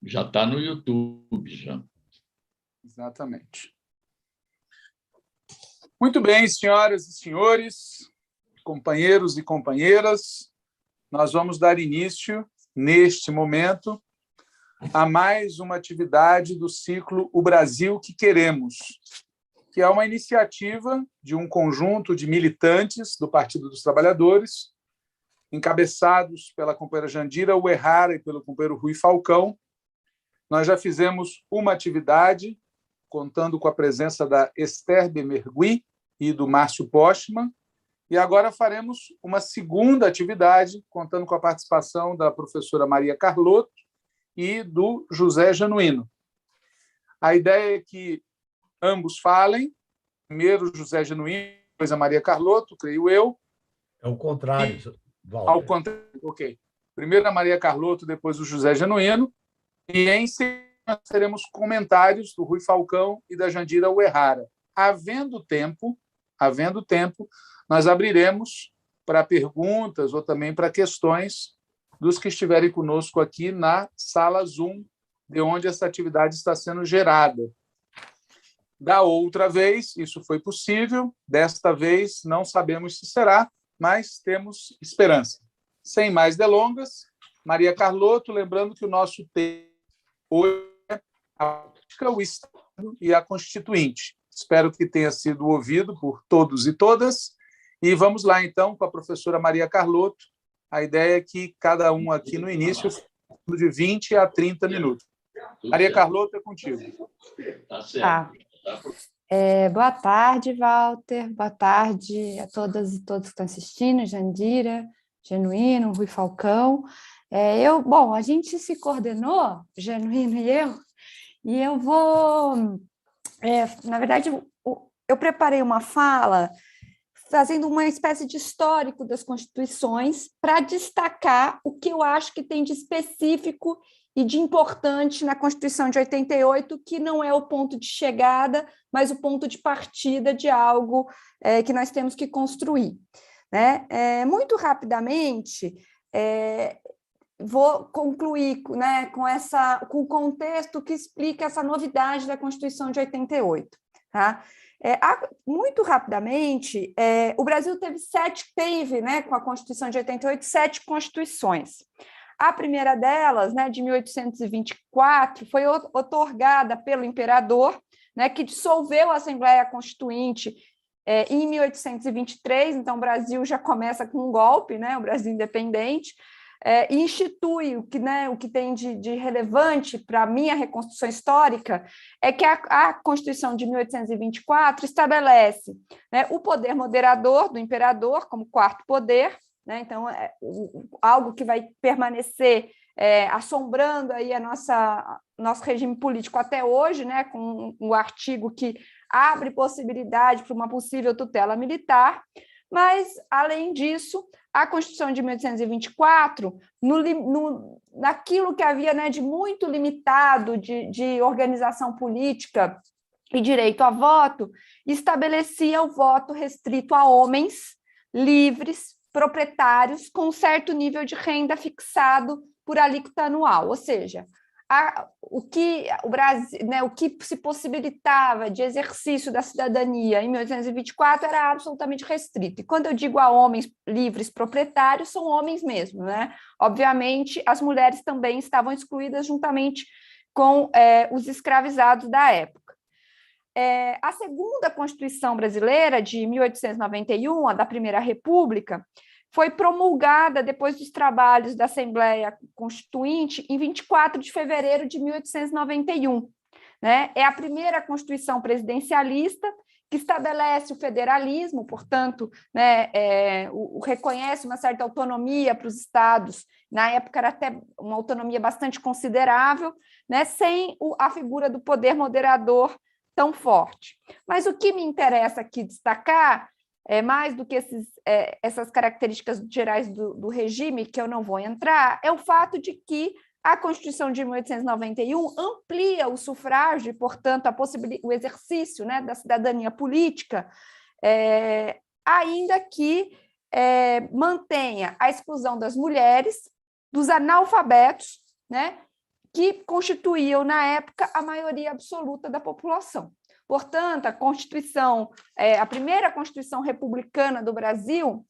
Já está no YouTube, já. Exatamente. Muito bem, senhoras e senhores, companheiros e companheiras, nós vamos dar início, neste momento, a mais uma atividade do ciclo O Brasil que Queremos, que é uma iniciativa de um conjunto de militantes do Partido dos Trabalhadores, encabeçados pela companheira Jandira Uehara e pelo companheiro Rui Falcão. Nós já fizemos uma atividade, contando com a presença da Esther Bemergui e do Márcio Postman, e agora faremos uma segunda atividade, contando com a participação da professora Maria Carlotto e do José Genuíno. A ideia é que ambos falem, primeiro o José Genuíno, depois a Maria Carlotto, creio eu. É o contrário, Walter. Ao contrário, ok. Primeiro a Maria Carlotto, depois o José Genuíno, e em seguida nós teremos comentários do Rui Falcão e da Jandira Uehara. Havendo tempo, nós abriremos para perguntas ou também para questões dos que estiverem conosco aqui na sala Zoom, de onde essa atividade está sendo gerada. Da outra vez, isso foi possível, desta vez não sabemos se será, mas temos esperança. Sem mais delongas, Maria Carlotto, lembrando que o nosso tema hoje é a política, o Estado e a Constituinte. Espero que tenha sido ouvido por todos e todas. E vamos lá, então, com a professora Maria Carlotto. A ideia é que cada um aqui no início de 20 a 30 minutos. Maria Carlotto, é contigo. Tá certo. Boa tarde, Walter. Boa tarde a todas e todos que estão assistindo, Jandira, Genuíno, Rui Falcão. A gente se coordenou, Genuíno e eu vou... na verdade, eu preparei uma fala fazendo uma espécie de histórico das constituições para destacar o que eu acho que tem de específico e de importante na Constituição de 88, que não é o ponto de chegada, mas o ponto de partida de algo que nós temos que construir. Né? Muito rapidamente, vou concluir, né, com o contexto que explica essa novidade da Constituição de 88. Tá? Muito rapidamente, o Brasil teve, né, com a Constituição de 88, 7 constituições. A primeira delas, né, de 1824, foi outorgada pelo imperador, né, que dissolveu a Assembleia Constituinte em 1823, então o Brasil já começa com um golpe, né, o Brasil independente, e institui o que tem de relevante para a minha reconstrução histórica é que a Constituição de 1824 estabelece, né, o poder moderador do imperador como quarto poder, né, então algo que vai permanecer assombrando aí nosso regime político até hoje, né, com o artigo que abre possibilidade para uma possível tutela militar. Mas, além disso, a Constituição de 1824, naquilo que havia, né, de muito limitado de organização política e direito a voto, estabelecia o voto restrito a homens livres, proprietários, com um certo nível de renda fixado por alíquota anual, ou seja, o que o Brasil, né, o que se possibilitava de exercício da cidadania em 1824 era absolutamente restrito. E quando eu digo a homens livres proprietários, são homens mesmo, né? Obviamente, as mulheres também estavam excluídas juntamente com os escravizados da época. A segunda Constituição brasileira, de 1891, a da Primeira República, foi promulgada depois dos trabalhos da Assembleia Constituinte em 24 de fevereiro de 1891. Né? É a primeira Constituição presidencialista que estabelece o federalismo, portanto, né, reconhece uma certa autonomia para os estados, na época era até uma autonomia bastante considerável, né, sem a figura do poder moderador tão forte. Mas o que me interessa aqui destacar mais do que essas características gerais do regime, que eu não vou entrar, é o fato de que a Constituição de 1891 amplia o sufrágio e, portanto, o exercício, né, da cidadania política, ainda que mantenha a exclusão das mulheres, dos analfabetos, né, que constituíam, na época, a maioria absoluta da população. Portanto, a primeira Constituição republicana do Brasil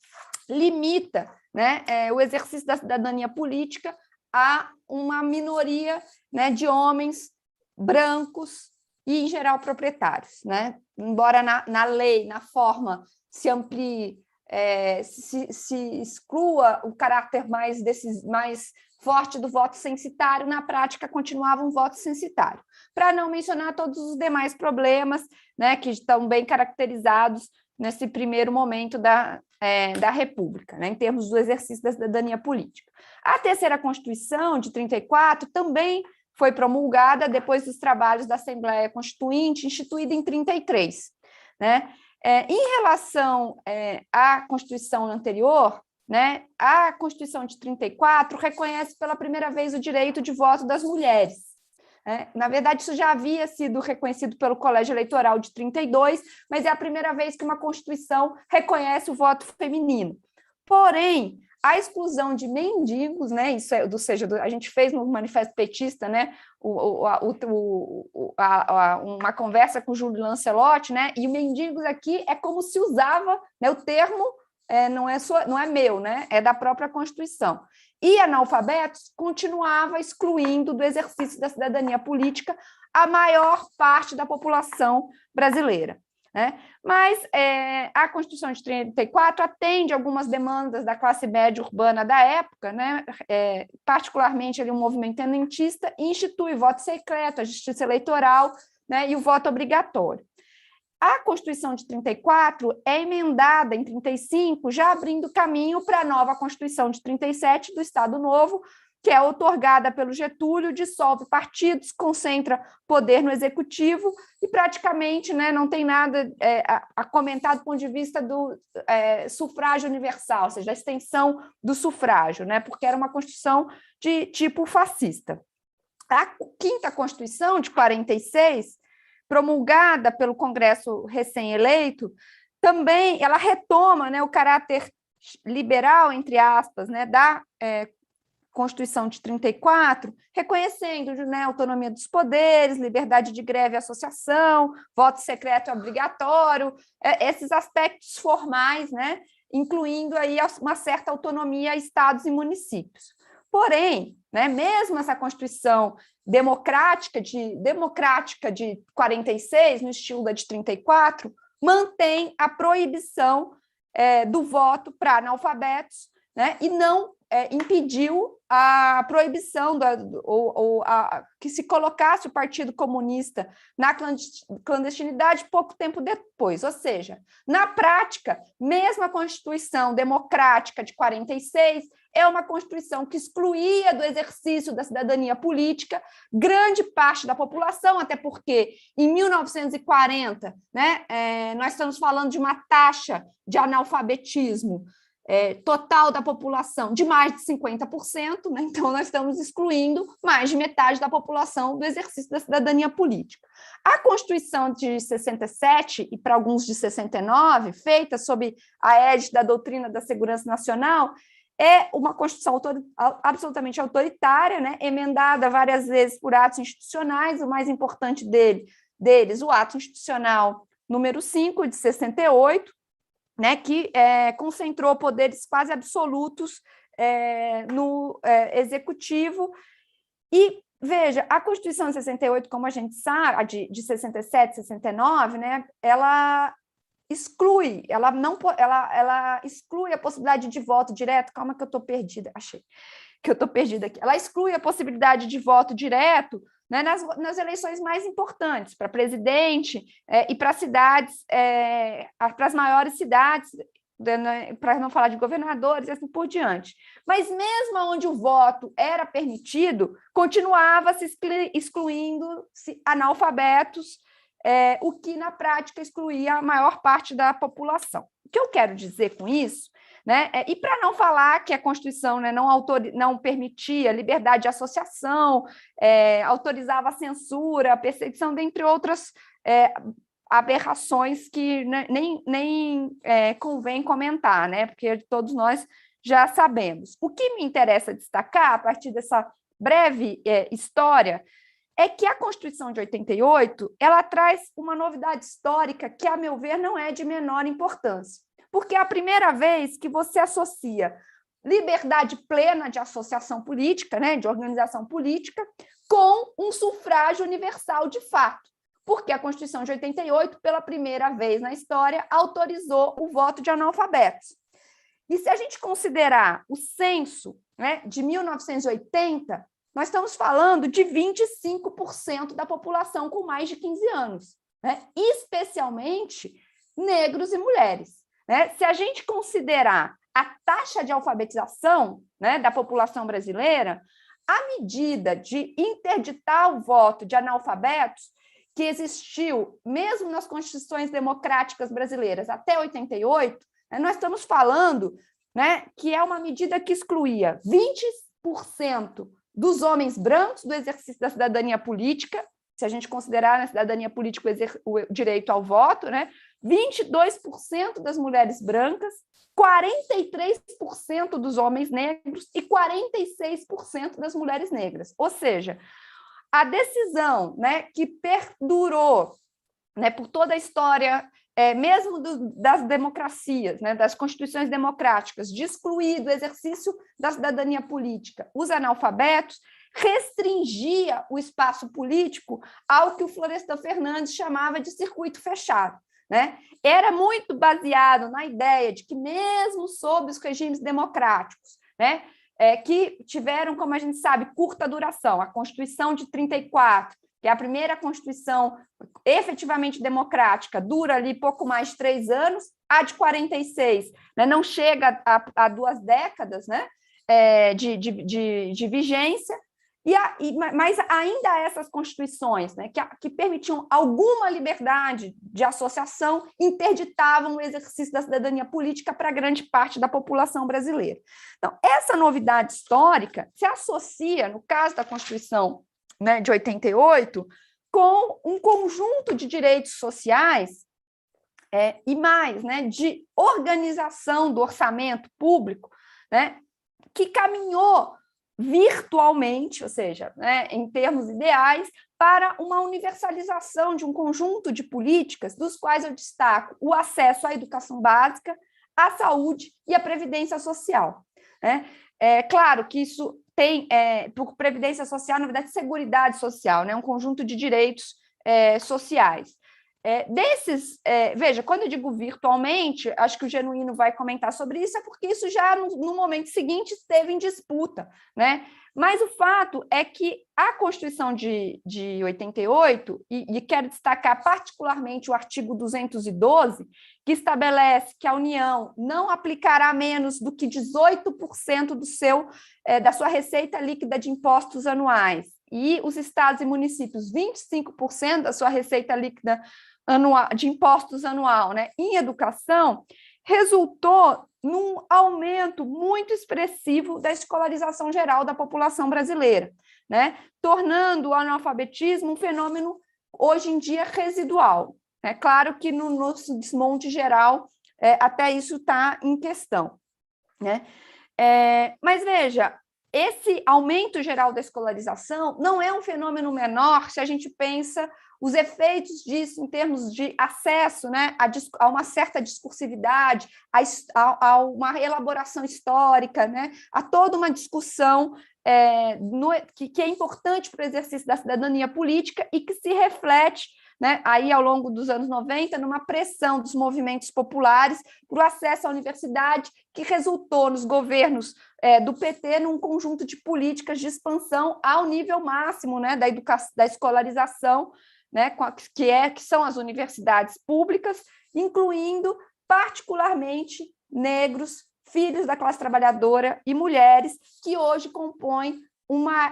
limita, né, o exercício da cidadania política a uma minoria, né, de homens brancos e, em geral, proprietários, né? Embora na lei, na forma, se amplie, se exclua o caráter mais forte do voto censitário, na prática continuava um voto censitário. Para não mencionar todos os demais problemas, né, que estão bem caracterizados nesse primeiro momento da República, né, em termos do exercício da cidadania política. A terceira Constituição, de 34, também foi promulgada depois dos trabalhos da Assembleia Constituinte, instituída em 33. Né? Em relação à Constituição anterior, né, a Constituição de 34 reconhece pela primeira vez o direito de voto das mulheres. Na verdade, isso já havia sido reconhecido pelo Colégio Eleitoral de 32, mas é a primeira vez que uma Constituição reconhece o voto feminino. Porém, a exclusão de mendigos, né, isso ou seja, a gente fez no Manifesto Petista, né, uma conversa com o Júlio Lancelotti, né, e mendigos aqui é como se usava, né, o termo não é meu, né, é da própria Constituição. E analfabetos continuava excluindo do exercício da cidadania política a maior parte da população brasileira. Né? Mas a Constituição de 34 atende algumas demandas da classe média urbana da época, né? Particularmente ali, um movimento tenentista, e institui voto secreto, a justiça eleitoral, né? E o voto obrigatório. A Constituição de 34 é emendada em 35, já abrindo caminho para a nova Constituição de 37 do Estado Novo, que é outorgada pelo Getúlio, dissolve partidos, concentra poder no executivo e praticamente, né, não tem nada a comentar do ponto de vista do sufrágio universal, ou seja, a extensão do sufrágio, né, porque era uma Constituição de tipo fascista. A quinta Constituição, de 46, promulgada pelo Congresso recém-eleito, também ela retoma, né, o caráter liberal, entre aspas, né, da Constituição de 34, reconhecendo, né, autonomia dos poderes, liberdade de greve e associação, voto secreto obrigatório, esses aspectos formais, né, incluindo aí uma certa autonomia a estados e municípios. Porém, né, mesmo essa Constituição democrática de 46, no estilo da de 34, mantém a proibição do voto para analfabetos, né, e não impediu a proibição que se colocasse o Partido Comunista na clandestinidade pouco tempo depois. Ou seja, na prática, mesmo a Constituição Democrática de 46 é uma Constituição que excluía do exercício da cidadania política grande parte da população, até porque, em 1940, né, nós estamos falando de uma taxa de analfabetismo total da população de mais de 50%, né? Então nós estamos excluindo mais de metade da população do exercício da cidadania política. A Constituição de 67, e para alguns de 69, feita sob a égide da doutrina da segurança nacional, é uma Constituição absolutamente autoritária, né? Emendada várias vezes por atos institucionais, o mais importante deles, o ato institucional número 5, de 68, né, que concentrou poderes quase absolutos no executivo. E, veja, a Constituição de 68, como a gente sabe, a de 67, 69, né, ela exclui, ela exclui a possibilidade de voto direto. Calma que eu estou perdida, achei que eu estou perdida aqui. Ela exclui a possibilidade de voto direto, né, nas eleições mais importantes, para presidente e para cidades, para as maiores cidades, para não falar de governadores e assim por diante. Mas mesmo onde o voto era permitido, continuava se excluindo analfabetos, o que na prática excluía a maior parte da população. O que eu quero dizer com isso, né? E para não falar que a Constituição, né, não permitia liberdade de associação, autorizava a censura, a perseguição, dentre outras aberrações que nem convém comentar, né? Porque todos nós já sabemos. O que me interessa destacar, a partir dessa breve história, é que a Constituição de 88 ela traz uma novidade histórica que, a meu ver, não é de menor importância, porque é a primeira vez que você associa liberdade plena de associação política, né, de organização política, com um sufrágio universal de fato, porque a Constituição de 88, pela primeira vez na história, autorizou o voto de analfabetos. E se a gente considerar o censo, né, de 1980, nós estamos falando de 25% da população com mais de 15 anos, né, especialmente negros e mulheres. Né? Se a gente considerar a taxa de alfabetização, né, da população brasileira, a medida de interditar o voto de analfabetos, que existiu mesmo nas constituições democráticas brasileiras até 88, né, nós estamos falando, né, que é uma medida que excluía 20% dos homens brancos do exercício da cidadania política, se a gente considerar na cidadania política o direito ao voto, né, 22% das mulheres brancas, 43% dos homens negros e 46% das mulheres negras. Ou seja, a decisão, né, que perdurou, né, por toda a história, mesmo das democracias, né, das constituições democráticas, de excluir do exercício da cidadania política os analfabetos, restringia o espaço político ao que o Florestan Fernandes chamava de circuito fechado. Né? Era muito baseado na ideia de que, mesmo sob os regimes democráticos, né, que tiveram, como a gente sabe, curta duração, a Constituição de 34, que é a primeira Constituição efetivamente democrática, dura ali pouco mais de 3 anos, a de 46, né, não chega a 2 décadas, né, de vigência. Mas ainda essas constituições, né, que permitiam alguma liberdade de associação, interditavam o exercício da cidadania política para grande parte da população brasileira. Então, essa novidade histórica se associa, no caso da Constituição, né, de 88, com um conjunto de direitos sociais e mais, né, de organização do orçamento público, né, que caminhou virtualmente, ou seja, né, em termos ideais, para uma universalização de um conjunto de políticas, dos quais eu destaco o acesso à educação básica, à saúde e à previdência social. Né? É claro que isso tem, por previdência social, na verdade, seguridade social, né? Um conjunto de direitos sociais. Veja, quando eu digo virtualmente, acho que o Genuíno vai comentar sobre isso, é porque isso já no momento seguinte esteve em disputa, né? Mas o fato é que a Constituição de 88, e quero destacar particularmente o artigo 212, que estabelece que a União não aplicará menos do que 18% da sua receita líquida de impostos anuais, e os estados e municípios 25% da sua receita líquida anual, de impostos anual, né, em educação, resultou num aumento muito expressivo da escolarização geral da população brasileira, né, tornando o analfabetismo um fenômeno, hoje em dia, residual. É claro que no nosso desmonte geral, até isso está em questão. Né? Mas, veja, esse aumento geral da escolarização não é um fenômeno menor se a gente pensa os efeitos disso em termos de acesso, né, a uma certa discursividade, a uma elaboração histórica, né, a toda uma discussão que é importante para o exercício da cidadania política e que se reflete, né, aí ao longo dos anos 90, numa pressão dos movimentos populares para o acesso à universidade, que resultou nos governos do PT num conjunto de políticas de expansão ao nível máximo, né, da escolarização, né, que são as universidades públicas, incluindo particularmente negros, filhos da classe trabalhadora e mulheres, que hoje compõem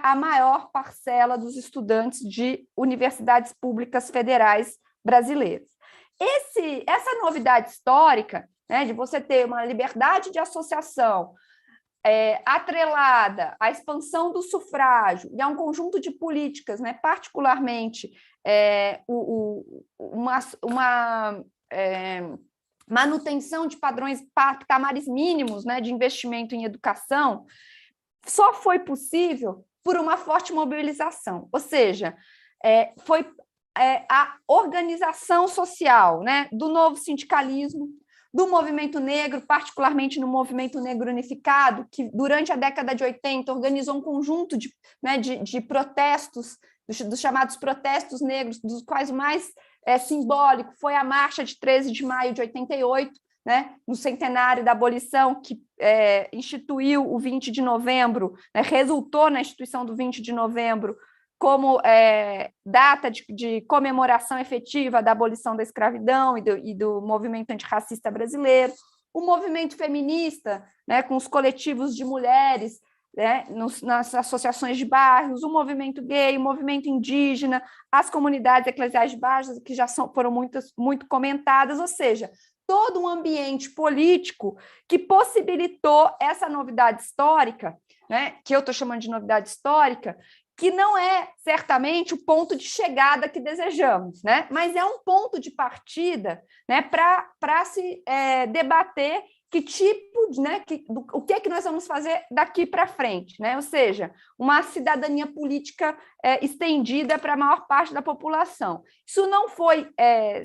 a maior parcela dos estudantes de universidades públicas federais brasileiras. Essa novidade histórica, né, de você ter uma liberdade de associação atrelada à expansão do sufrágio e a um conjunto de políticas, né, particularmente uma manutenção de patamares mínimos, né, de investimento em educação, só foi possível por uma forte mobilização, ou seja, foi a organização social, né, do novo sindicalismo, do movimento negro, particularmente no movimento negro unificado, que durante a década de 80 organizou um conjunto de protestos, dos chamados protestos negros, dos quais o mais simbólico foi a Marcha de 13 de maio de 88, né, no centenário da abolição, que instituiu o 20 de novembro, né, resultou na instituição do 20 de novembro como data de comemoração efetiva da abolição da escravidão e do movimento antirracista brasileiro, o movimento feminista, né, com os coletivos de mulheres, né, nas associações de bairros, o movimento gay, o movimento indígena, as comunidades eclesiais de baixas, que já foram muito comentadas, ou seja, todo um ambiente político que possibilitou essa novidade histórica, né, que eu estou chamando de novidade histórica, que não é certamente o ponto de chegada que desejamos, né, mas é um ponto de partida, né, para se debater que tipo, né, o que é que nós vamos fazer daqui para frente, né? Ou seja, uma cidadania política estendida para a maior parte da população. Isso não foi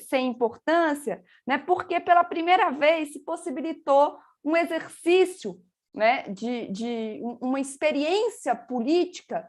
sem importância, né, porque pela primeira vez se possibilitou um exercício, né, de uma experiência política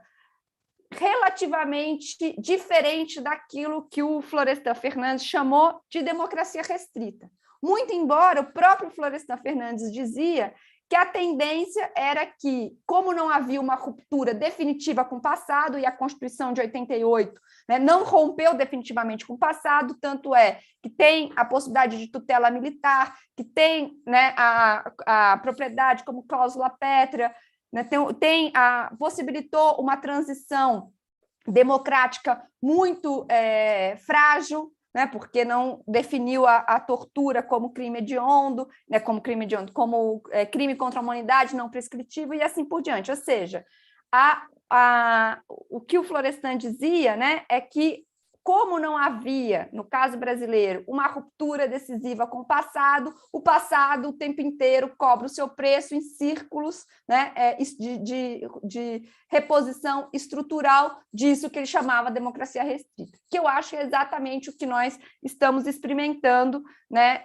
relativamente diferente daquilo que o Florestan Fernandes chamou de democracia restrita. Muito embora o próprio Florestan Fernandes dizia que a tendência era que, como não havia uma ruptura definitiva com o passado, e a Constituição de 88, né, não rompeu definitivamente com o passado, tanto é que tem a possibilidade de tutela militar, que tem, né, a propriedade como cláusula pétrea, né, possibilitou uma transição democrática muito frágil, né, porque não definiu a tortura como crime hediondo, né, como crime contra a humanidade não prescritivo e assim por diante. Ou seja, o que o Florestan dizia, né, é que, como não havia, no caso brasileiro, uma ruptura decisiva com o passado o tempo inteiro cobra o seu preço em círculos, né, de reposição estrutural disso que ele chamava democracia restrita, que eu acho que é exatamente o que nós estamos experimentando, né,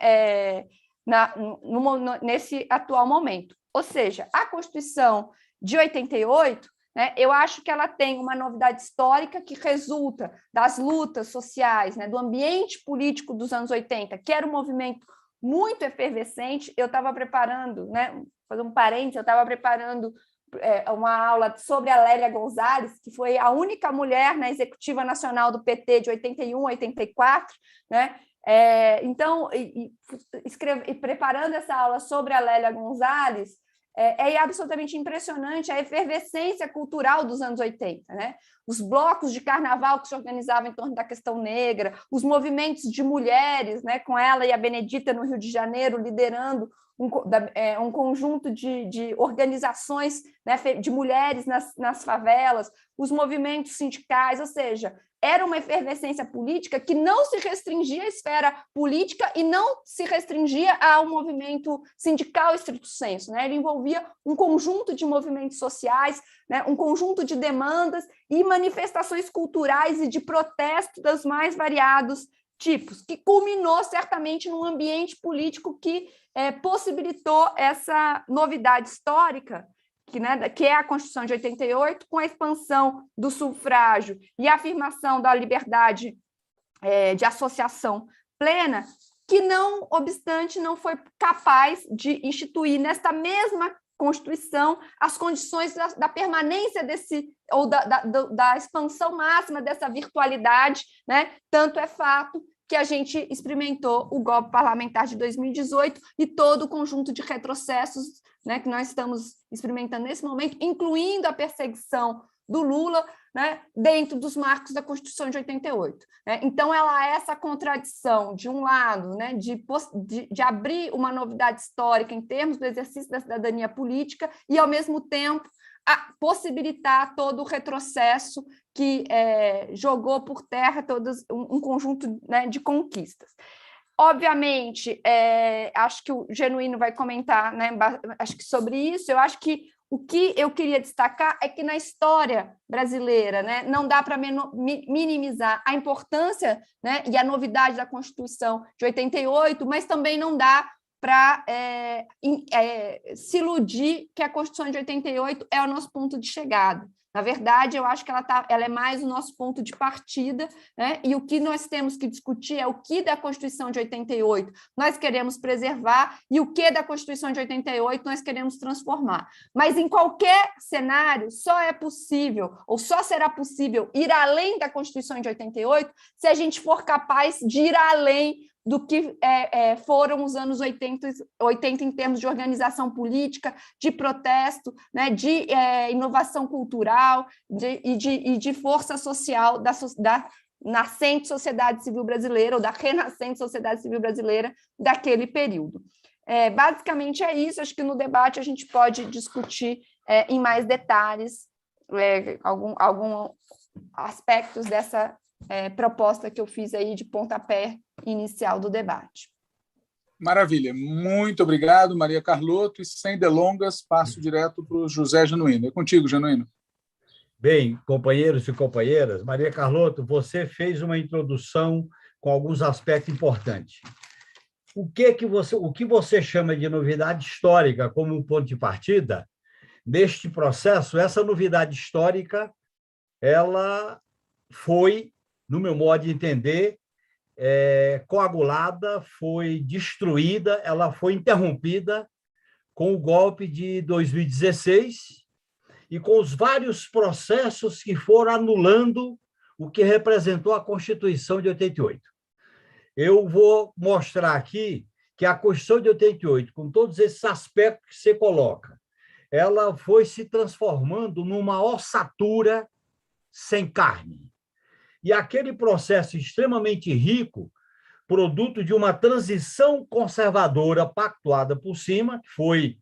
nesse atual momento. Ou seja, a Constituição de 88, né, eu acho que ela tem uma novidade histórica que resulta das lutas sociais, né, do ambiente político dos anos 80, que era um movimento muito efervescente. Eu estava preparando, né, fazer um parênteses, eu estava preparando uma aula sobre a Lélia Gonzalez, que foi a única mulher na executiva nacional do PT de 81 a 84, né? Então, preparando essa aula sobre a Lélia Gonzalez, é absolutamente impressionante a efervescência cultural dos anos 80, né? Os blocos de carnaval que se organizavam em torno da questão negra, os movimentos de mulheres, né, com ela e a Benedita no Rio de Janeiro, liderando um conjunto de organizações, né, de mulheres nas favelas, os movimentos sindicais, ou seja, era uma efervescência política que não se restringia à esfera política e não se restringia ao movimento sindical estrito sensu, né? Ele envolvia um conjunto de movimentos sociais, né? Um conjunto de demandas e manifestações culturais e de protesto dos mais variados tipos, que culminou certamente num ambiente político que possibilitou essa novidade histórica, que é a Constituição de 88, com a expansão do sufrágio e a afirmação da liberdade de associação plena, que, não obstante, não foi capaz de instituir nesta mesma Constituição as condições da permanência da expansão máxima dessa virtualidade, né? Tanto é fato que a gente experimentou o golpe parlamentar de 2018 e todo o conjunto de retrocessos, né, que nós estamos experimentando nesse momento, incluindo a perseguição do Lula, né, dentro dos marcos da Constituição de 88. Né? Então, ela é essa contradição, de um lado, né, de abrir uma novidade histórica em termos do exercício da cidadania política e, ao mesmo tempo, possibilitar todo o retrocesso que jogou por terra um conjunto, né, de conquistas. Obviamente, acho que o Genuíno vai comentar, né, acho que sobre isso. Eu acho que O que eu queria destacar é que na história brasileira, né, não dá para minimizar a importância, né, e a novidade da Constituição de 88, mas também não dá para se iludir que a Constituição de 88 é o nosso ponto de chegada. Na verdade, eu acho que ela é mais o nosso ponto de partida, né? E o que nós temos que discutir é o que da Constituição de 88 nós queremos preservar e o que da Constituição de 88 nós queremos transformar. Mas, em qualquer cenário, só é possível, ou só será possível, ir além da Constituição de 88 se a gente for capaz de ir além do que foram os anos 80 em termos de organização política, de protesto, né, de inovação cultural e de força social da nascente sociedade civil brasileira ou da renascente sociedade civil brasileira daquele período. Basicamente é isso, acho que no debate a gente pode discutir em mais detalhes alguns aspectos dessa proposta que eu fiz aí de pontapé inicial do debate. Maravilha, muito obrigado, Maria Carlotto, e sem delongas, passo direto para o José Genuíno. É contigo, Genuíno. Bem, companheiros e companheiras, Maria Carlotto, você fez uma introdução com alguns aspectos importantes. O que você chama de novidade histórica como um ponto de partida, neste processo, essa novidade histórica, ela foi, no meu modo de entender, coagulada, foi destruída, ela foi interrompida com o golpe de 2016 e com os vários processos que foram anulando o que representou a Constituição de 88. Eu vou mostrar aqui que a Constituição de 88, com todos esses aspectos que você coloca, ela foi se transformando numa ossatura sem carne. E aquele processo extremamente rico, produto de uma transição conservadora pactuada por cima, que foi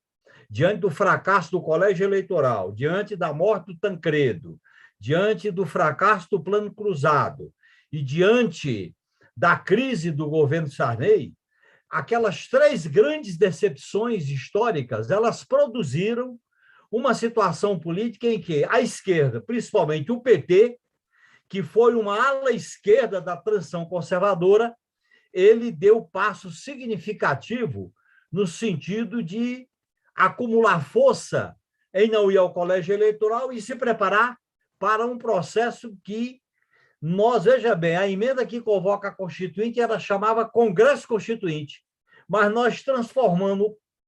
diante do fracasso do colégio eleitoral, diante da morte do Tancredo, diante do fracasso do Plano Cruzado e diante da crise do governo Sarney, aquelas três grandes decepções históricas, elas produziram uma situação política em que a esquerda, principalmente o PT, que foi uma ala esquerda da transição conservadora, ele deu passo significativo no sentido de acumular força em não ir ao colégio eleitoral e se preparar para um processo que veja bem, a emenda que convoca a Constituinte, ela chamava Congresso Constituinte, mas nós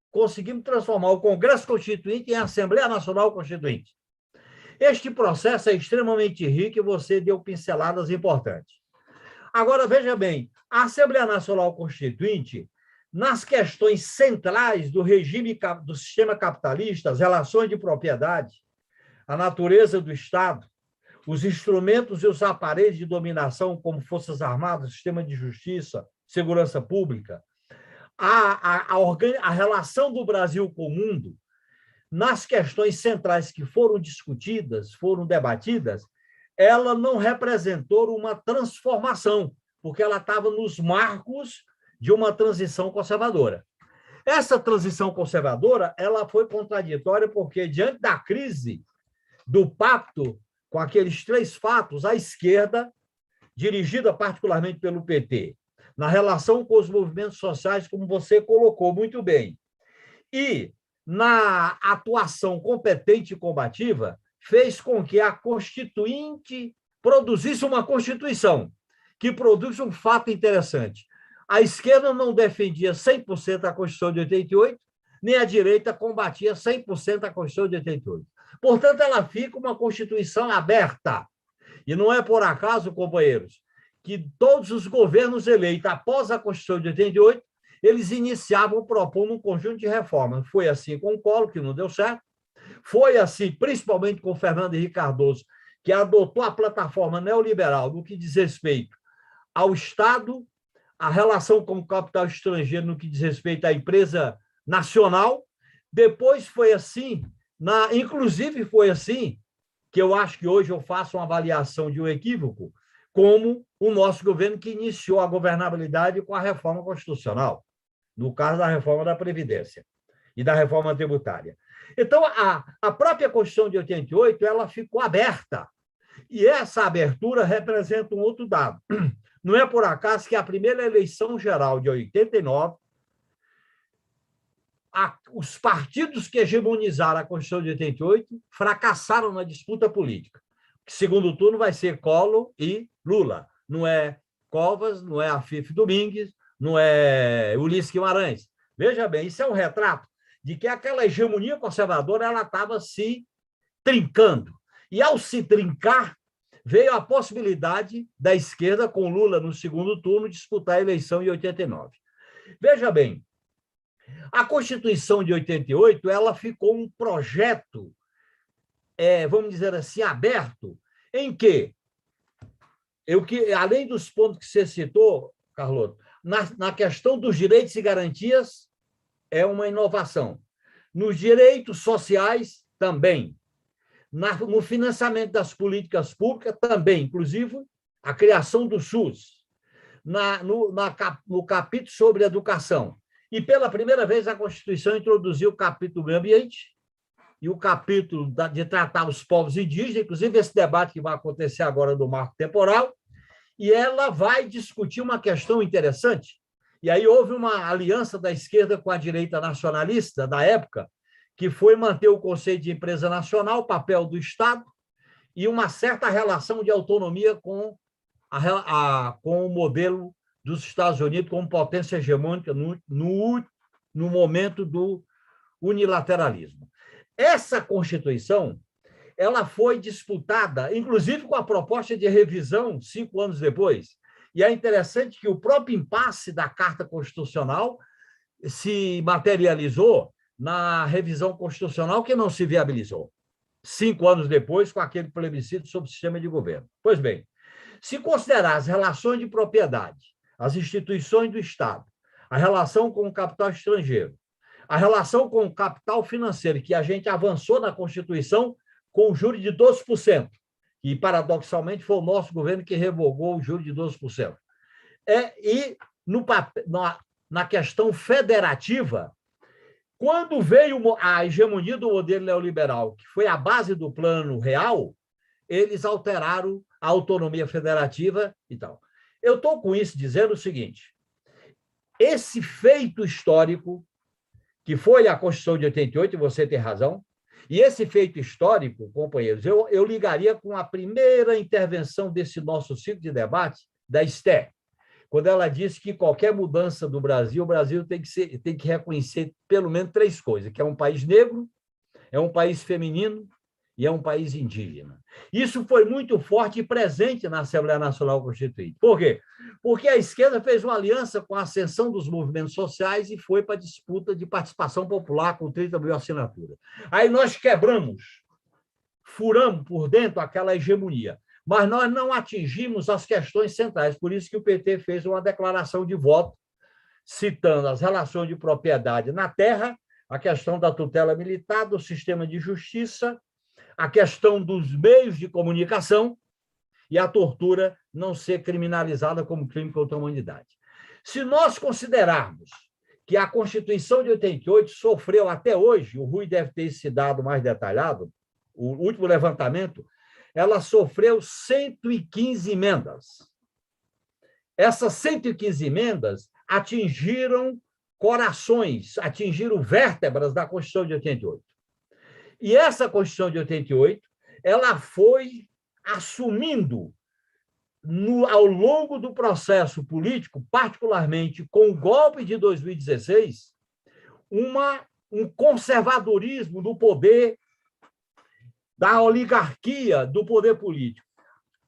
conseguimos transformar o Congresso Constituinte em Assembleia Nacional Constituinte. Este processo é extremamente rico e você deu pinceladas importantes. Agora, veja bem, a Assembleia Nacional Constituinte, nas questões centrais do regime do sistema capitalista, as relações de propriedade, a natureza do Estado, os instrumentos e os aparelhos de dominação, como Forças Armadas, sistema de justiça, segurança pública, a relação do Brasil com o mundo, nas questões centrais que foram discutidas, foram debatidas, ela não representou uma transformação, porque ela estava nos marcos de uma transição conservadora. Essa transição conservadora ela foi contraditória porque, diante da crise do pacto com aqueles três fatos, a esquerda, dirigida particularmente pelo PT, na relação com os movimentos sociais, como você colocou muito bem, e na atuação competente e combativa, fez com que a Constituinte produzisse uma Constituição, que produz um fato interessante. A esquerda não defendia 100% a Constituição de 88, nem a direita combatia 100% a Constituição de 88. Portanto, ela fica uma Constituição aberta. E não é por acaso, companheiros, que todos os governos eleitos após a Constituição de 88, eles iniciavam propondo um conjunto de reformas. Foi assim com o Collor, que não deu certo. Foi assim, principalmente com Fernando Henrique Cardoso, que adotou a plataforma neoliberal no que diz respeito ao Estado, a relação com o capital estrangeiro no que diz respeito à empresa nacional. Depois foi assim, inclusive foi assim, que eu acho que hoje eu faço uma avaliação de um equívoco, como o nosso governo que iniciou a governabilidade com a reforma constitucional, no caso da reforma da Previdência. e da reforma tributária. Então, a própria Constituição de 88 ela ficou aberta, e essa abertura representa um outro dado. Não é por acaso que a primeira eleição geral de 89, os partidos que hegemonizaram a Constituição de 88 fracassaram na disputa política. O segundo turno vai ser Collor e Lula. Não é Covas, não é Afif Domingues, não é Ulisses Guimarães. Veja bem, isso é um retrato de que aquela hegemonia conservadora ela estava se trincando. E, ao se trincar, veio a possibilidade da esquerda, com Lula no segundo turno, disputar a eleição em 89. Veja bem, a Constituição de 88 ela ficou um projeto, vamos dizer assim, aberto, em que, além dos pontos que você citou, Carlotto, na questão dos direitos e garantias, é uma inovação. Nos direitos sociais, também. No financiamento das políticas públicas, também, inclusive a criação do SUS. No capítulo sobre educação. E, pela primeira vez, a Constituição introduziu o capítulo do meio ambiente e o capítulo de tratar os povos indígenas, inclusive esse debate que vai acontecer agora do marco temporal, e ela vai discutir uma questão interessante. E aí houve uma aliança da esquerda com a direita nacionalista da época, que foi manter o conceito de empresa nacional, o papel do Estado, e uma certa relação de autonomia com o modelo dos Estados Unidos como potência hegemônica no momento do unilateralismo. Essa Constituição ela foi disputada, inclusive com a proposta de revisão 5 anos depois. E é interessante que o próprio impasse da Carta Constitucional se materializou na revisão constitucional que não se viabilizou 5 anos depois com aquele plebiscito sobre o sistema de governo. Pois bem, se considerar as relações de propriedade, as instituições do Estado, a relação com o capital estrangeiro, a relação com o capital financeiro, que a gente avançou na Constituição com o juro de 12%, e, paradoxalmente, foi o nosso governo que revogou o juro de 12%. E na questão federativa, quando veio a hegemonia do modelo neoliberal, que foi a base do Plano Real, eles alteraram a autonomia federativa e tal. Eu estou com isso dizendo o seguinte: esse feito histórico, que foi a Constituição de 88, e você tem razão, e esse feito histórico, companheiros, eu ligaria com a primeira intervenção desse nosso ciclo de debate, da Esther, quando ela disse que qualquer mudança do Brasil, o Brasil tem que reconhecer pelo menos 3 coisas, que é um país negro, é um país feminino e é um país indígena. Isso foi muito forte e presente na Assembleia Nacional Constituinte. Por quê? Porque a esquerda fez uma aliança com a ascensão dos movimentos sociais e foi para a disputa de participação popular com 30 mil assinaturas. Aí nós quebramos, furamos por dentro aquela hegemonia, mas nós não atingimos as questões centrais. Por isso que o PT fez uma declaração de voto, citando as relações de propriedade na terra, a questão da tutela militar, do sistema de justiça, a questão dos meios de comunicação e a tortura não ser criminalizada como crime contra a humanidade. Se nós considerarmos que a Constituição de 88 sofreu até hoje, o Rui deve ter esse dado mais detalhado, o último levantamento, ela sofreu 115 emendas. Essas 115 emendas atingiram corações, atingiram vértebras da Constituição de 88. E essa Constituição de 88, ela foi assumindo, ao longo do processo político, particularmente com o golpe de 2016, um conservadorismo do poder, da oligarquia do poder político.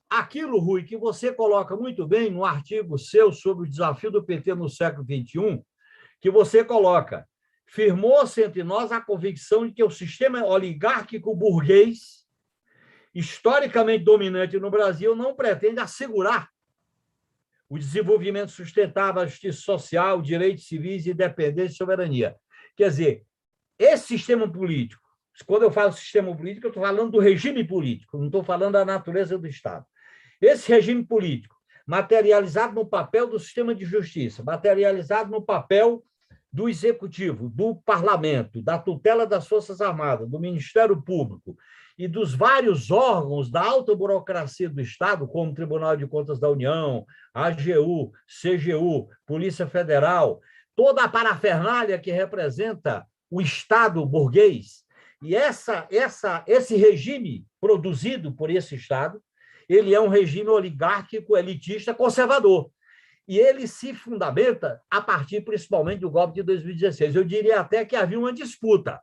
Aquilo, Rui, que você coloca muito bem no artigo seu sobre o desafio do PT no século XXI, que você coloca: firmou-se entre nós a convicção de que o sistema oligárquico burguês, historicamente dominante no Brasil, não pretende assegurar o desenvolvimento sustentável, a justiça social, direitos civis, independência e soberania. Quer dizer, esse sistema político, quando eu falo sistema político, eu estou falando do regime político, não estou falando da natureza do Estado. Esse regime político, materializado no papel do sistema de justiça, materializado no papel do Executivo, do Parlamento, da tutela das Forças Armadas, do Ministério Público e dos vários órgãos da alta burocracia do Estado, como o Tribunal de Contas da União, AGU, CGU, Polícia Federal, toda a parafernália que representa o Estado burguês, e esse regime produzido por esse Estado, ele é um regime oligárquico, elitista, conservador. E ele se fundamenta a partir, principalmente, do golpe de 2016. Eu diria até que havia uma disputa.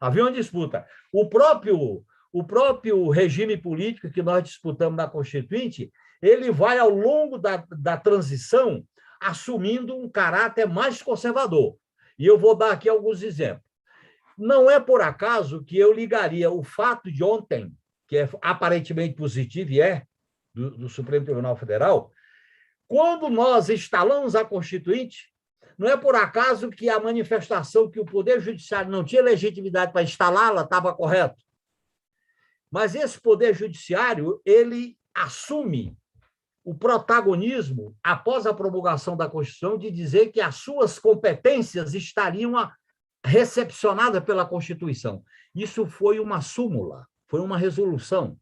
Havia uma disputa. O próprio regime político que nós disputamos na Constituinte, ele vai, ao longo da transição, assumindo um caráter mais conservador. E eu vou dar aqui alguns exemplos. Não é por acaso que eu ligaria o fato de ontem, que é aparentemente positivo e do Supremo Tribunal Federal, quando nós instalamos a Constituinte, não é por acaso que a manifestação que o Poder Judiciário não tinha legitimidade para instalá-la estava correto. Mas esse Poder Judiciário, ele assume o protagonismo, após a promulgação da Constituição, de dizer que as suas competências estariam recepcionadas pela Constituição. Isso foi uma súmula, foi uma resolução.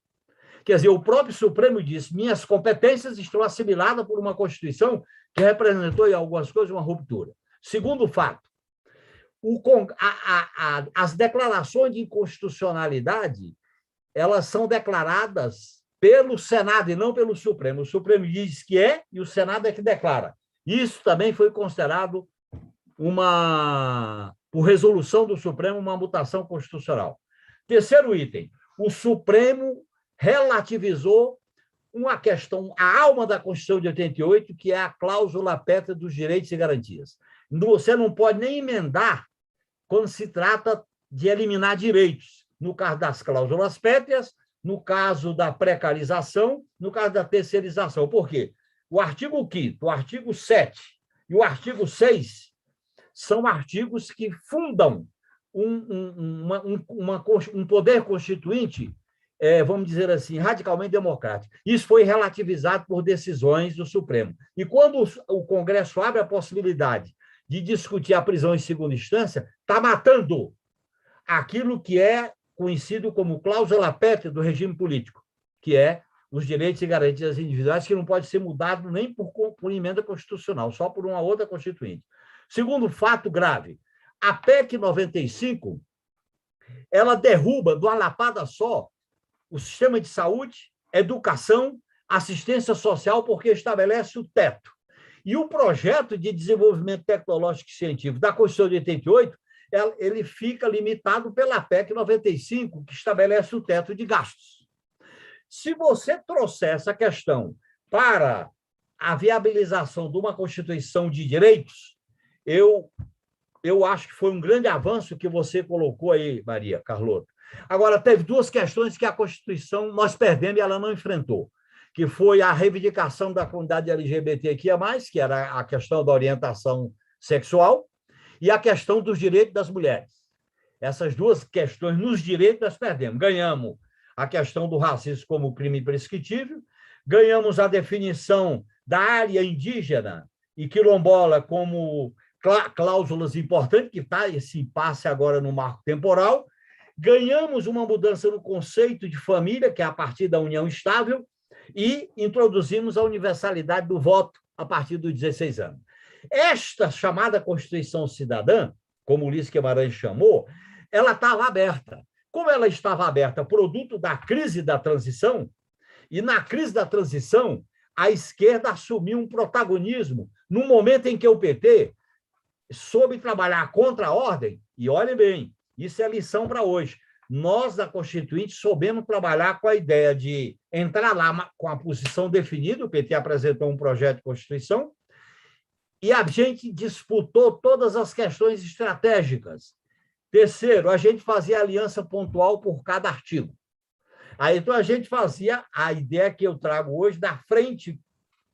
Quer dizer, o próprio Supremo disse: minhas competências estão assimiladas por uma Constituição que representou, em algumas coisas, uma ruptura. Segundo fato, as declarações de inconstitucionalidade, elas são declaradas pelo Senado e não pelo Supremo. O Supremo diz que é e o Senado é que declara. Isso também foi considerado, por resolução do Supremo, uma mutação constitucional. Terceiro item, o Supremo relativizou uma questão, a alma da Constituição de 88, que é a cláusula pétrea dos direitos e garantias. Você não pode nem emendar quando se trata de eliminar direitos, no caso das cláusulas pétreas, no caso da precarização, no caso da terceirização. Por quê? O artigo 5º, o artigo 7 e o artigo 6 são artigos que fundam um poder constituinte, vamos dizer assim, radicalmente democrático. Isso foi relativizado por decisões do Supremo. E quando o Congresso abre a possibilidade de discutir a prisão em segunda instância, está matando aquilo que é conhecido como cláusula pétrea do regime político, que é os direitos e garantias individuais, que não pode ser mudado nem por emenda constitucional, só por uma outra constituinte. Segundo fato grave, a PEC 95, ela derruba, de uma lapada só, o sistema de saúde, educação, assistência social, porque estabelece o teto. E o projeto de desenvolvimento tecnológico e científico da Constituição de 88, ele fica limitado pela PEC 95, que estabelece o teto de gastos. Se você trouxer essa questão para a viabilização de uma Constituição de direitos, eu acho que foi um grande avanço que você colocou aí, Maria Carlota. Agora, teve duas questões que a Constituição nós perdemos e ela não enfrentou, que foi a reivindicação da comunidade LGBTQIA+, que era a questão da orientação sexual, e a questão dos direitos das mulheres. Essas duas questões nos direitos nós perdemos. Ganhamos a questão do racismo como crime prescritível, ganhamos a definição da área indígena e quilombola como cláusulas importantes, que está esse impasse agora no marco temporal, ganhamos uma mudança no conceito de família, que é a partir da união estável, e introduzimos a universalidade do voto a partir dos 16 anos. Esta chamada Constituição Cidadã, como Ulisses Guimarães chamou, ela estava aberta. Como ela estava aberta, produto da crise da transição, e na crise da transição, a esquerda assumiu um protagonismo no momento em que o PT soube trabalhar contra a ordem, e olhem bem, isso é lição para hoje. Nós, da Constituinte, soubemos trabalhar com a ideia de entrar lá com a posição definida, o PT apresentou um projeto de Constituição, e a gente disputou todas as questões estratégicas. Terceiro, a gente fazia aliança pontual por cada artigo. Aí, então, a gente fazia a ideia que eu trago hoje da frente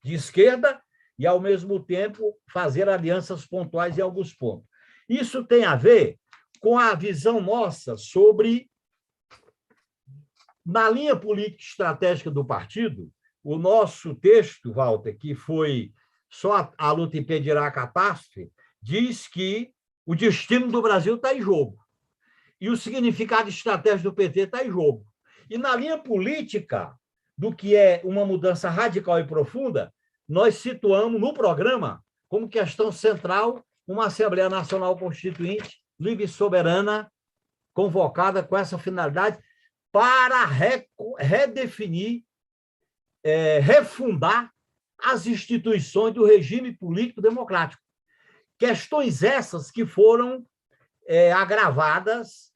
de esquerda e, ao mesmo tempo, fazer alianças pontuais em alguns pontos. Isso tem a ver com a visão nossa sobre, na linha política estratégica do partido, o nosso texto, Walter, que foi Só a luta impedirá a catástrofe, diz que o destino do Brasil está em jogo e o significado estratégico do PT está em jogo. E na linha política do que é uma mudança radical e profunda, nós situamos no programa como questão central uma Assembleia Nacional Constituinte livre e soberana, convocada com essa finalidade para redefinir, refundar as instituições do regime político democrático. Questões essas que foram agravadas,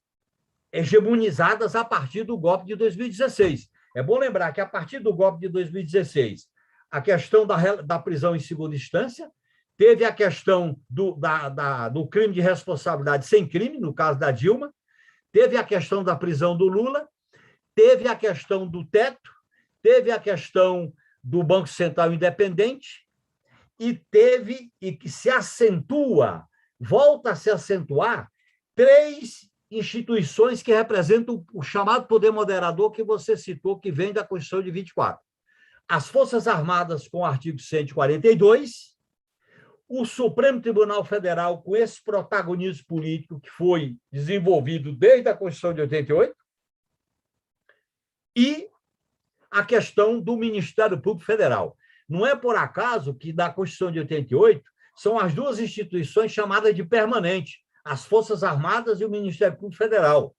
hegemonizadas a partir do golpe de 2016. É bom lembrar que, a partir do golpe de 2016, a questão da prisão em segunda instância, teve a questão do crime de responsabilidade sem crime, no caso da Dilma, teve a questão da prisão do Lula, teve a questão do teto, teve a questão do Banco Central Independente, e que se acentua, volta a se acentuar, 3 instituições que representam o chamado poder moderador que você citou, que vem da Constituição de 24. As Forças Armadas, com o artigo 142, o Supremo Tribunal Federal, com esse protagonismo político que foi desenvolvido desde a Constituição de 88, e a questão do Ministério Público Federal. Não é por acaso que, da Constituição de 88, são as 2 instituições chamadas de permanente, as Forças Armadas e o Ministério Público Federal,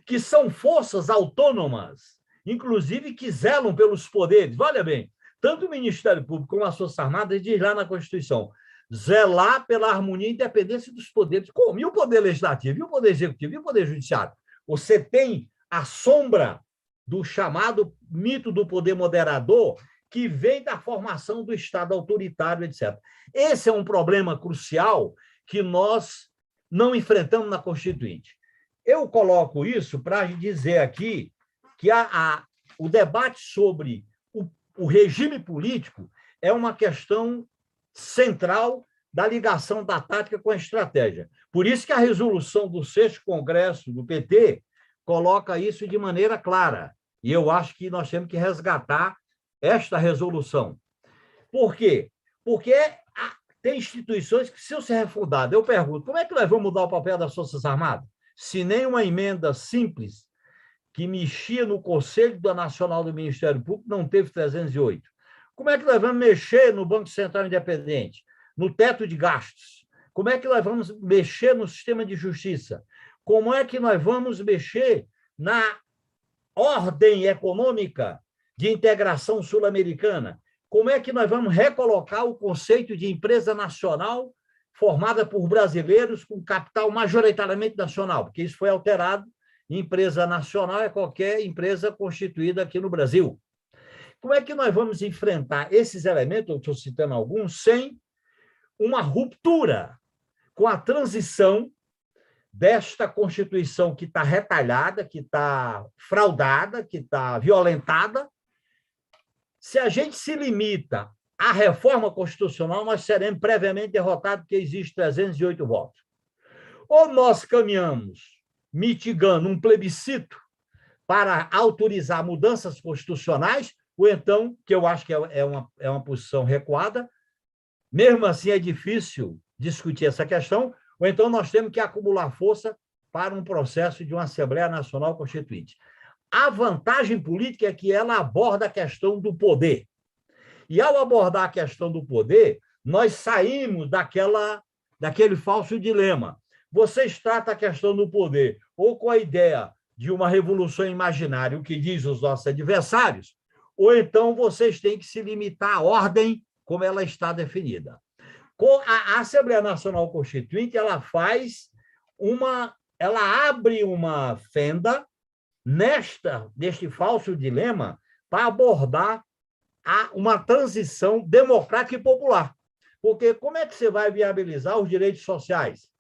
que são forças autônomas, inclusive que zelam pelos poderes. Olha bem, tanto o Ministério Público como as Forças Armadas diz lá na Constituição, zelar pela harmonia e independência dos poderes. Como? E o Poder Legislativo, e o Poder Executivo, e o Poder Judiciário? Você tem a sombra do chamado mito do poder moderador, que vem da formação do Estado autoritário, etc. Esse é um problema crucial que nós não enfrentamos na Constituinte. Eu coloco isso para dizer aqui que o debate sobre o regime político é uma questão central da ligação da tática com a estratégia. Por isso que a resolução do 6º Congresso do PT coloca isso de maneira clara. E eu acho que nós temos que resgatar esta resolução. Por quê? Porque tem instituições que precisam ser refundadas. Eu pergunto, como é que nós vamos mudar o papel das Forças Armadas? Se nem uma emenda simples que mexia no Conselho Nacional do Ministério Público não teve 308. Como é que nós vamos mexer no Banco Central Independente, no teto de gastos? Como é que nós vamos mexer no sistema de justiça? Como é que nós vamos mexer na ordem econômica de integração sul-americana? Como é que nós vamos recolocar o conceito de empresa nacional formada por brasileiros com capital majoritariamente nacional? Porque isso foi alterado. Empresa nacional é qualquer empresa constituída aqui no Brasil. Como é que nós vamos enfrentar esses elementos, eu estou citando alguns, sem uma ruptura com a transição desta Constituição que está retalhada, que está fraudada, que está violentada? Se a gente se limita à reforma constitucional, nós seremos previamente derrotados porque existe 308 votos. Ou nós caminhamos mitigando um plebiscito para autorizar mudanças constitucionais, ou então, que eu acho que é uma posição recuada, mesmo assim é difícil discutir essa questão, ou então nós temos que acumular força para um processo de uma Assembleia Nacional Constituinte. A vantagem política é que ela aborda a questão do poder. E, ao abordar a questão do poder, nós saímos daquele falso dilema. Vocês tratam a questão do poder ou com a ideia de uma revolução imaginária, o que diz os nossos adversários, ou então vocês têm que se limitar à ordem como ela está definida. Com a Assembleia Nacional Constituinte, ela abre uma fenda neste falso dilema para abordar uma transição democrática e popular. Porque como é que você vai viabilizar os direitos sociais?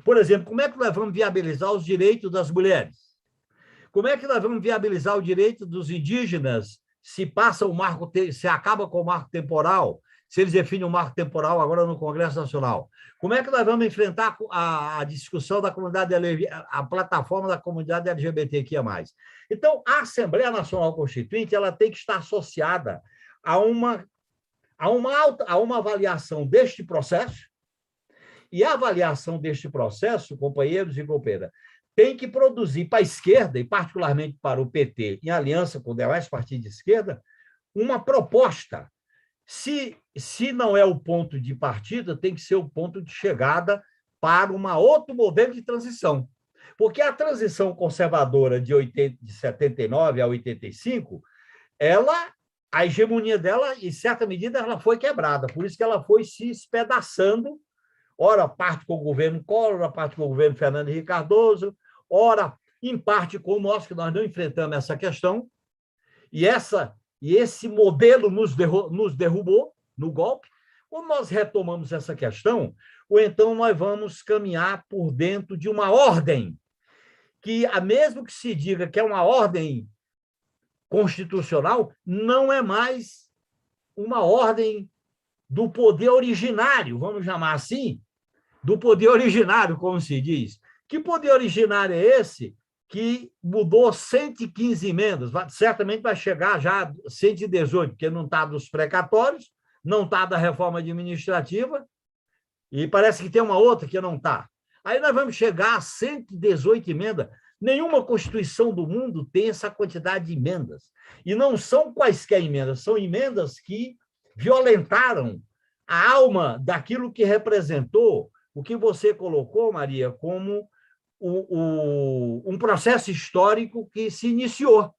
Por exemplo, como é que nós vamos viabilizar os direitos das mulheres? Como é que nós vamos viabilizar o direito dos indígenas se acaba com o marco temporal, se eles definem o marco temporal agora no Congresso Nacional? Como é que nós vamos enfrentar a discussão da comunidade, a plataforma da comunidade LGBTQIA+. Então, a Assembleia Nacional Constituinte ela tem que estar associada a uma avaliação deste processo E a avaliação deste processo, companheiros e companheiras, tem que produzir para a esquerda, e particularmente para o PT, em aliança com os demais partidos de esquerda, uma proposta. Se não é o ponto de partida, tem que ser o ponto de chegada para um outro modelo de transição. Porque a transição conservadora de 79 a 85, a hegemonia dela, em certa medida, ela foi quebrada. Por isso que ela foi se espedaçando, ora parte com o governo Collor, ora parte com o governo Fernando Henrique Cardoso, ora, em parte, com nós, que nós não enfrentamos essa questão, e esse modelo nos derrubou no golpe. Quando nós retomamos essa questão, ou então nós vamos caminhar por dentro de uma ordem, que, mesmo que se diga que é uma ordem constitucional, não é mais uma ordem do poder originário, vamos chamar assim, do poder originário, como se diz. Que poder originário é esse que mudou 115 emendas? Certamente vai chegar já a 118, porque não está dos precatórios, não está da reforma administrativa, e parece que tem uma outra que não está. Aí nós vamos chegar a 118 emendas. Nenhuma Constituição do mundo tem essa quantidade de emendas. E não são quaisquer emendas, são emendas que violentaram a alma daquilo que representou o que você colocou, Maria, como um processo histórico que se iniciou.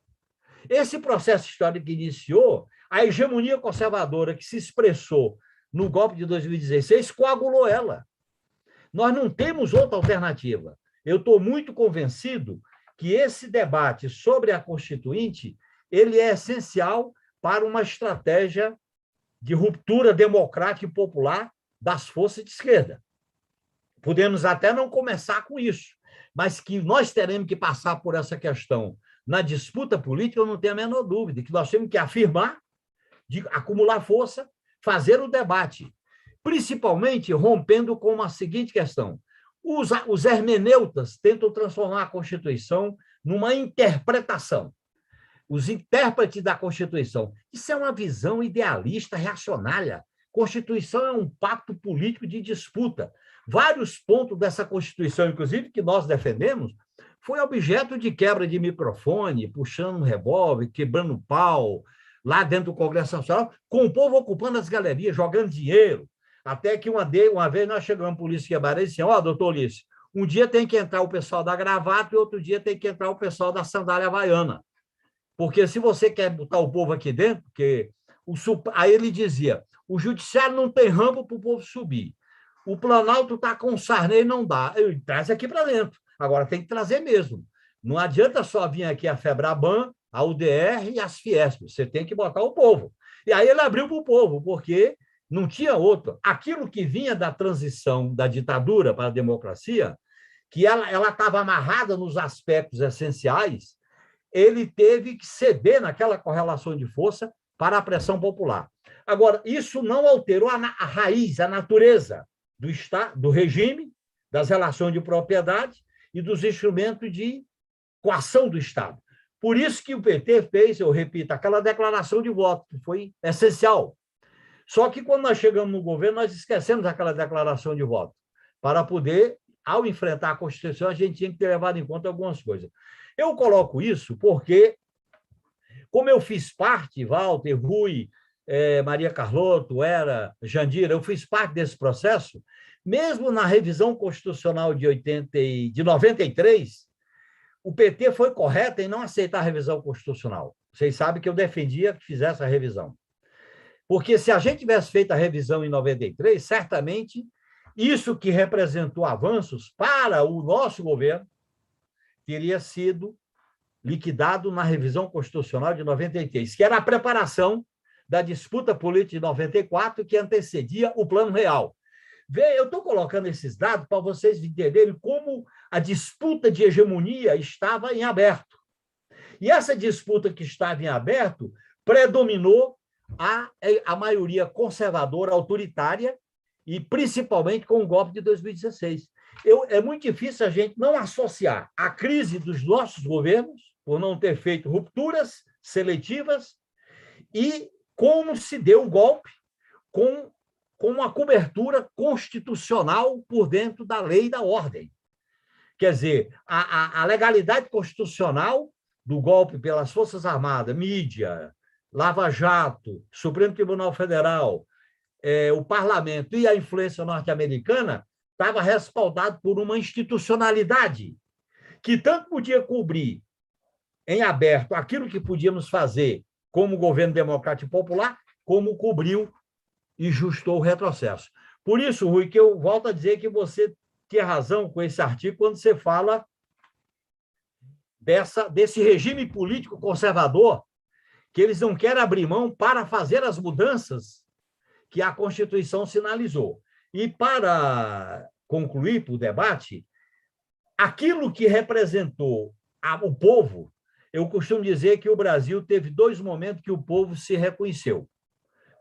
Esse processo histórico que iniciou, a hegemonia conservadora que se expressou no golpe de 2016 coagulou ela. Nós não temos outra alternativa. Eu estou muito convencido que esse debate sobre a Constituinte ele é essencial para uma estratégia de ruptura democrática e popular das forças de esquerda. Podemos até não começar com isso, mas que nós teremos que passar por essa questão na disputa política, eu não tenho a menor dúvida, que nós temos que afirmar, de acumular força, fazer o debate, principalmente rompendo com a seguinte questão. Os hermeneutas tentam transformar a Constituição numa interpretação. Os intérpretes da Constituição. Isso é uma visão idealista, reacionária. Constituição é um pacto político de disputa. Vários pontos dessa Constituição, inclusive, que nós defendemos, foi objeto de quebra de microfone, puxando um revólver, quebrando pau, lá dentro do Congresso Nacional, com o povo ocupando as galerias, jogando dinheiro. Até que uma vez nós chegamos, a polícia quebrada, e disse: ó, doutor Ulisses, um dia tem que entrar o pessoal da gravata e outro dia tem que entrar o pessoal da sandália havaiana. Porque se você quer botar o povo aqui dentro, porque aí ele dizia, o judiciário não tem rampa para o povo subir. O Planalto está com o Sarney, não dá. Eu traz aqui para dentro. Agora tem que trazer mesmo. Não adianta só vir aqui a FEBRABAN, a UDR e as Fiesp. Você tem que botar o povo. E aí ele abriu para o povo, porque não tinha outro. Aquilo que vinha da transição da ditadura para a democracia, que ela estava amarrada nos aspectos essenciais, ele teve que ceder naquela correlação de força para a pressão popular. Agora, isso não alterou a raiz, a natureza do Estado, do regime, das relações de propriedade e dos instrumentos de coação do Estado. Por isso que o PT fez, eu repito, aquela declaração de voto, que foi essencial. Só que quando nós chegamos no governo, nós esquecemos aquela declaração de voto. Para poder, ao enfrentar a Constituição, a gente tinha que ter levado em conta algumas coisas. Eu coloco isso porque, como eu fiz parte, Walter, Rui, Maria Carlotto, Jandira, eu fiz parte desse processo, mesmo na revisão constitucional de 93, o PT foi correto em não aceitar a revisão constitucional. Vocês sabem que eu defendia que fizesse a revisão. Porque se a gente tivesse feito a revisão em 93, certamente isso que representou avanços para o nosso governo teria sido liquidado na revisão constitucional de 93, que era a preparação da disputa política de 94, que antecedia o Plano Real. Eu estou colocando esses dados para vocês entenderem como a disputa de hegemonia estava em aberto. E essa disputa que estava em aberto predominou a maioria conservadora, autoritária, e principalmente com o golpe de 2016. É muito difícil a gente não associar a crise dos nossos governos, por não ter feito rupturas seletivas, e como se deu o golpe com com uma cobertura constitucional por dentro da lei e da ordem. Quer dizer, a legalidade constitucional do golpe pelas Forças Armadas, mídia, Lava Jato, Supremo Tribunal Federal, o parlamento e a influência norte-americana estava respaldado por uma institucionalidade que tanto podia cobrir em aberto aquilo que podíamos fazer como governo democrático e popular, como cobriu e justou o retrocesso. Por isso, Rui, que eu volto a dizer que você tinha razão com esse artigo quando você fala desse regime político conservador que eles não querem abrir mão para fazer as mudanças que a Constituição sinalizou. E para concluir para o debate, aquilo que representou o povo, eu costumo dizer que o Brasil teve 2 momentos que o povo se reconheceu.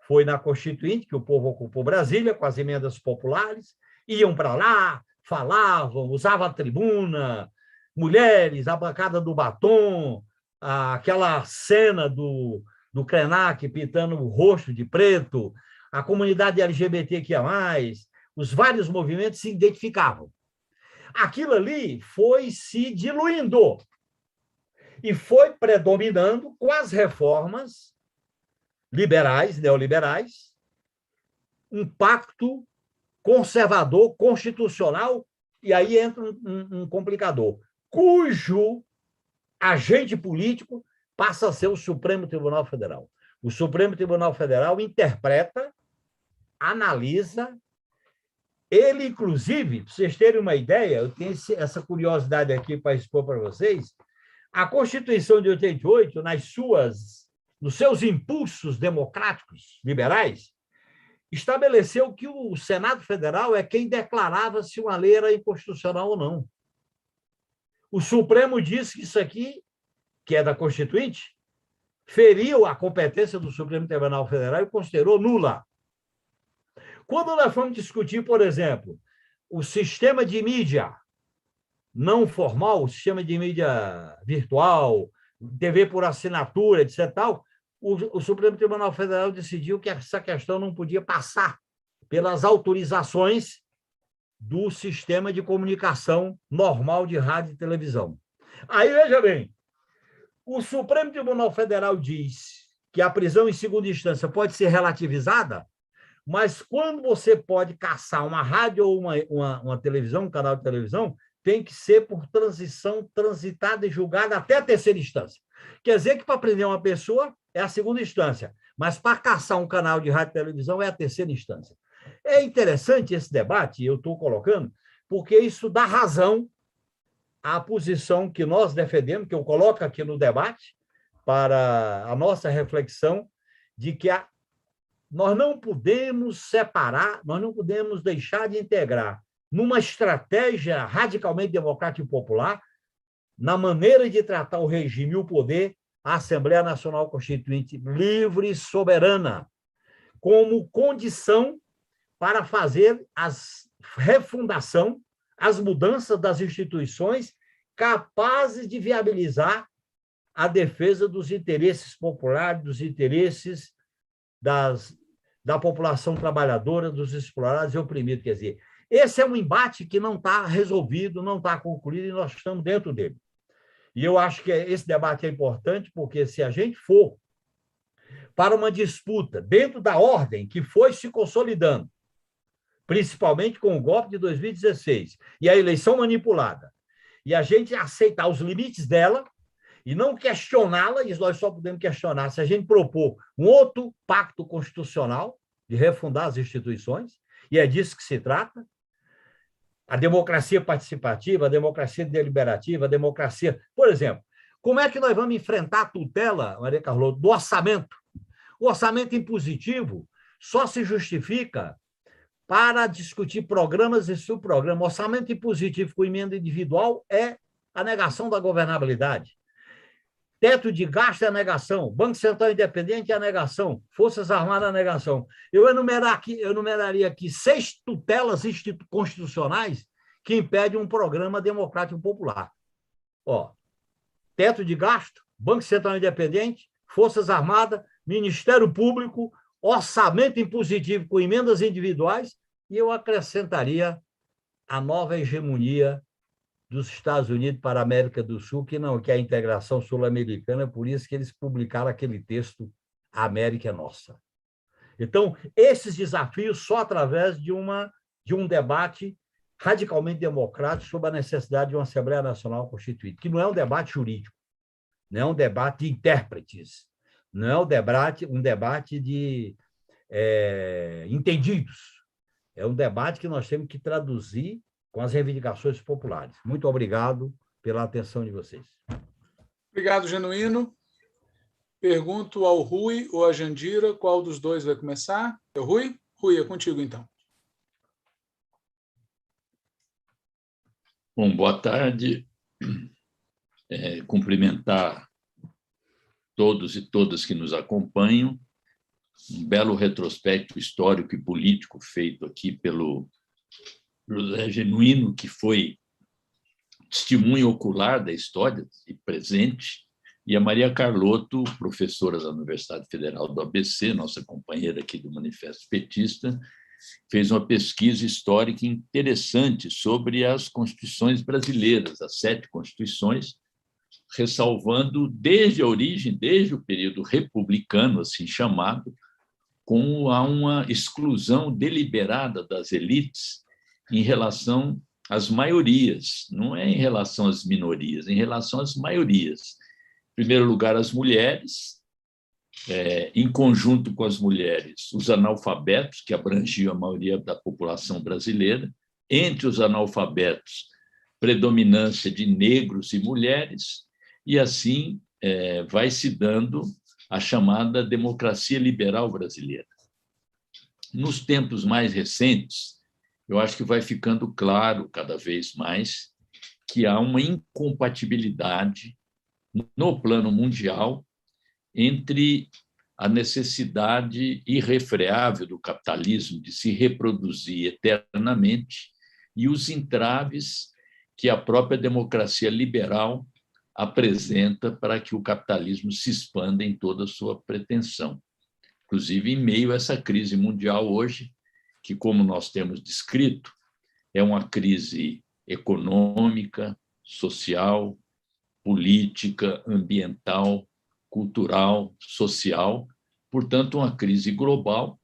Foi na Constituinte, que o povo ocupou Brasília com as emendas populares, iam para lá, falavam, usavam a tribuna, mulheres, a bancada do batom, aquela cena do Krenak pintando o rosto de preto, a comunidade LGBTQIA+, os vários movimentos se identificavam. Aquilo ali foi se diluindo e foi predominando com as reformas liberais, neoliberais, um pacto conservador, constitucional, e aí entra um complicador, cujo agente político passa a ser o Supremo Tribunal Federal. O Supremo Tribunal Federal interpreta, analisa, ele, inclusive, para vocês terem uma ideia, eu tenho essa curiosidade aqui para expor para vocês, a Constituição de 88, nos seus impulsos democráticos, liberais, estabeleceu que o Senado Federal é quem declarava se uma lei era inconstitucional ou não. O Supremo disse que isso aqui, que é da Constituinte, feriu a competência do Supremo Tribunal Federal e considerou nula. Quando nós fomos discutir, por exemplo, o sistema de mídia não formal, o sistema de mídia virtual, TV por assinatura, etc., o Supremo Tribunal Federal decidiu que essa questão não podia passar pelas autorizações do sistema de comunicação normal de rádio e televisão. Aí, veja bem, o Supremo Tribunal Federal diz que a prisão em segunda instância pode ser relativizada, mas quando você pode caçar uma rádio ou uma televisão, um canal de televisão, tem que ser por transição transitada e julgada até a terceira instância. Quer dizer que para prender uma pessoa é a segunda instância, mas para caçar um canal de rádio e televisão é a terceira instância. É interessante esse debate, eu estou colocando, porque isso dá razão à posição que nós defendemos, que eu coloco aqui no debate, para a nossa reflexão, de que nós não podemos separar, nós não podemos deixar de integrar numa estratégia radicalmente democrática e popular, na maneira de tratar o regime e o poder, a Assembleia Nacional Constituinte livre e soberana, como condição para fazer a refundação, as mudanças das instituições capazes de viabilizar a defesa dos interesses populares, dos interesses da população trabalhadora, dos explorados e oprimidos. Quer dizer, esse é um embate que não está resolvido, não está concluído, e nós estamos dentro dele. E eu acho que esse debate é importante, porque se a gente for para uma disputa dentro da ordem que foi se consolidando, principalmente com o golpe de 2016 e a eleição manipulada, e a gente aceitar os limites dela e não questioná-la, e nós só podemos questionar se a gente propor um outro pacto constitucional de refundar as instituições, e é disso que se trata, a democracia participativa, a democracia deliberativa, a democracia... Por exemplo, como é que nós vamos enfrentar a tutela, Maria Carlota, do orçamento? O orçamento impositivo só se justifica para discutir programas e subprogramas. Orçamento impositivo com emenda individual é a negação da governabilidade. Teto de gasto é a negação. Banco Central Independente é a negação. Forças Armadas é a negação. Eu enumeraria aqui 6 tutelas constitucionais que impedem um programa democrático popular. Teto de gasto, Banco Central Independente, Forças Armadas, Ministério Público, orçamento impositivo com emendas individuais, e eu acrescentaria a nova hegemonia dos Estados Unidos para a América do Sul, que não quer a integração sul-americana, por isso que eles publicaram aquele texto A América é Nossa. Então, esses desafios só através de um debate radicalmente democrático sobre a necessidade de uma Assembleia Nacional Constituinte, que não é um debate jurídico, não é um debate de intérpretes, não é um debate de entendidos. É um debate que nós temos que traduzir com as reivindicações populares. Muito obrigado pela atenção de vocês. Obrigado, Genuíno. Pergunto ao Rui ou à Jandira, qual dos dois vai começar? É o Rui? Rui, é contigo, então. Bom, boa tarde. Cumprimentar todos e todas que nos acompanham. Um belo retrospecto histórico e político feito aqui pelo José Genuíno, que foi testemunho ocular da história e presente, e a Maria Carlotto, professora da Universidade Federal do ABC, nossa companheira aqui do Manifesto Petista, fez uma pesquisa histórica interessante sobre as constituições brasileiras, as 7 constituições, ressalvando desde a origem, desde o período republicano, assim chamado, como há uma exclusão deliberada das elites em relação às maiorias, não é em relação às minorias, é em relação às maiorias. Em primeiro lugar, as mulheres, em conjunto com as mulheres, os analfabetos, que abrangiam a maioria da população brasileira, entre os analfabetos, predominância de negros e mulheres, e assim vai se dando a chamada democracia liberal brasileira. Nos tempos mais recentes, eu acho que vai ficando claro cada vez mais que há uma incompatibilidade no plano mundial entre a necessidade irrefreável do capitalismo de se reproduzir eternamente e os entraves que a própria democracia liberal apresenta para que o capitalismo se expanda em toda a sua pretensão. Inclusive, em meio a essa crise mundial hoje, que, como nós temos descrito, é uma crise econômica, social, política, ambiental, cultural, social, portanto, uma crise global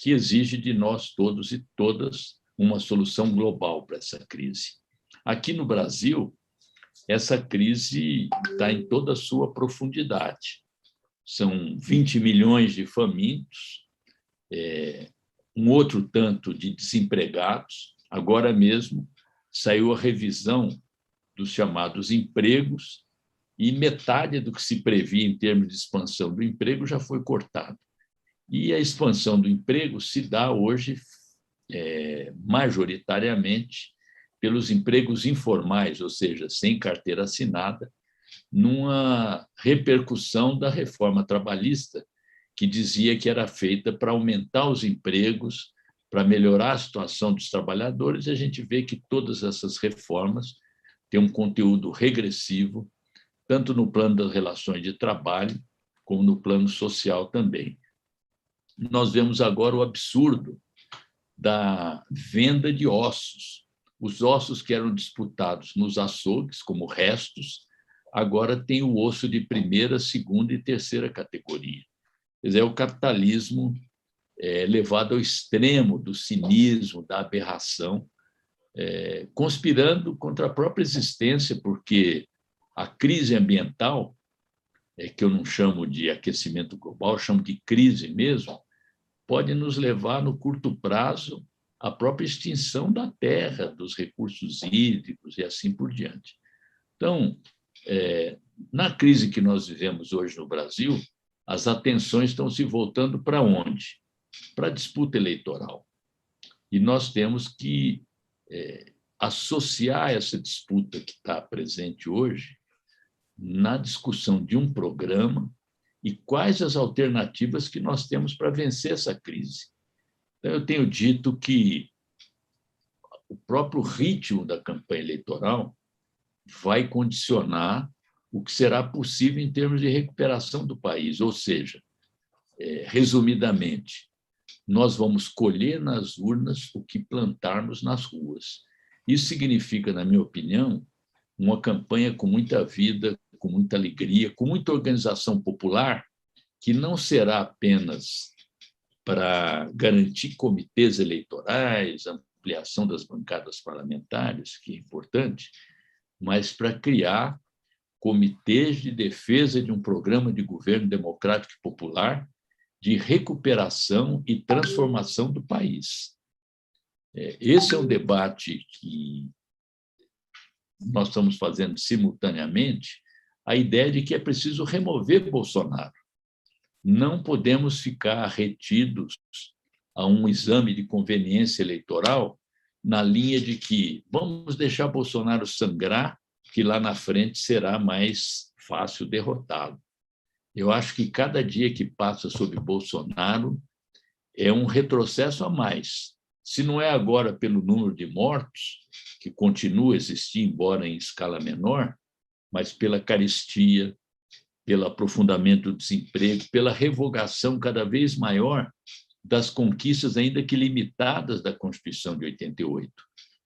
que exige de nós todos e todas uma solução global para essa crise. Aqui no Brasil, essa crise está em toda a sua profundidade. São 20 milhões de famintos, um outro tanto de desempregados. Agora mesmo saiu a revisão dos chamados empregos e metade do que se previa em termos de expansão do emprego já foi cortado. E a expansão do emprego se dá hoje majoritariamente pelos empregos informais, ou seja, sem carteira assinada, numa repercussão da reforma trabalhista, que dizia que era feita para aumentar os empregos, para melhorar a situação dos trabalhadores, e a gente vê que todas essas reformas têm um conteúdo regressivo, tanto no plano das relações de trabalho, como no plano social também. Nós vemos agora o absurdo da venda de ossos. Os ossos que eram disputados nos açougues, como restos, agora tem o osso de primeira, segunda e terceira categoria. Quer dizer, é o capitalismo levado ao extremo do cinismo, da aberração, conspirando contra a própria existência, porque a crise ambiental, que eu não chamo de aquecimento global, chamo de crise mesmo, pode nos levar, no curto prazo, à própria extinção da terra, dos recursos hídricos e assim por diante. Então, na crise que nós vivemos hoje no Brasil, as atenções estão se voltando para onde? Para a disputa eleitoral. E nós temos que associar essa disputa que está presente hoje na discussão de um programa e quais as alternativas que nós temos para vencer essa crise. Então, eu tenho dito que o próprio ritmo da campanha eleitoral vai condicionar o que será possível em termos de recuperação do país, ou seja, resumidamente, nós vamos colher nas urnas o que plantarmos nas ruas. Isso significa, na minha opinião, uma campanha com muita vida, com muita alegria, com muita organização popular, que não será apenas para garantir comitês eleitorais, ampliação das bancadas parlamentares, que é importante, mas para criar comitês de defesa de um programa de governo democrático e popular de recuperação e transformação do país. Esse é um debate que nós estamos fazendo simultaneamente, a ideia de que é preciso remover Bolsonaro. Não podemos ficar retidos a um exame de conveniência eleitoral na linha de que vamos deixar Bolsonaro sangrar, que lá na frente será mais fácil derrotá-lo. Eu acho que cada dia que passa sobre Bolsonaro é um retrocesso a mais. Se não é agora pelo número de mortos, que continua a existir, embora em escala menor, mas pela carestia, pelo aprofundamento do desemprego, pela revogação cada vez maior das conquistas, ainda que limitadas, da Constituição de 88.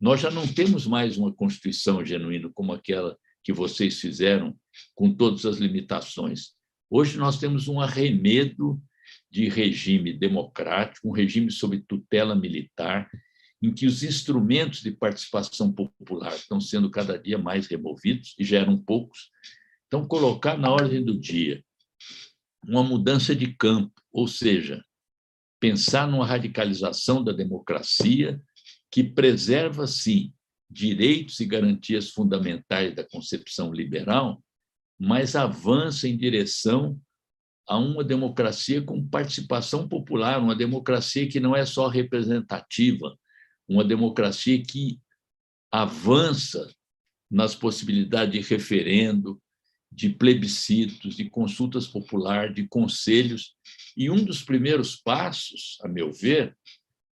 Nós já não temos mais uma Constituição genuína como aquela que vocês fizeram, com todas as limitações. Hoje nós temos um arremedo de regime democrático, um regime sob tutela militar, em que os instrumentos de participação popular estão sendo cada dia mais removidos, e já eram poucos. Então, colocar na ordem do dia uma mudança de campo, ou seja, pensar numa radicalização da democracia que preserva, sim, direitos e garantias fundamentais da concepção liberal, mas avança em direção a uma democracia com participação popular, uma democracia que não é só representativa, uma democracia que avança nas possibilidades de referendo, de plebiscitos, de consultas populares, de conselhos. E um dos primeiros passos, a meu ver,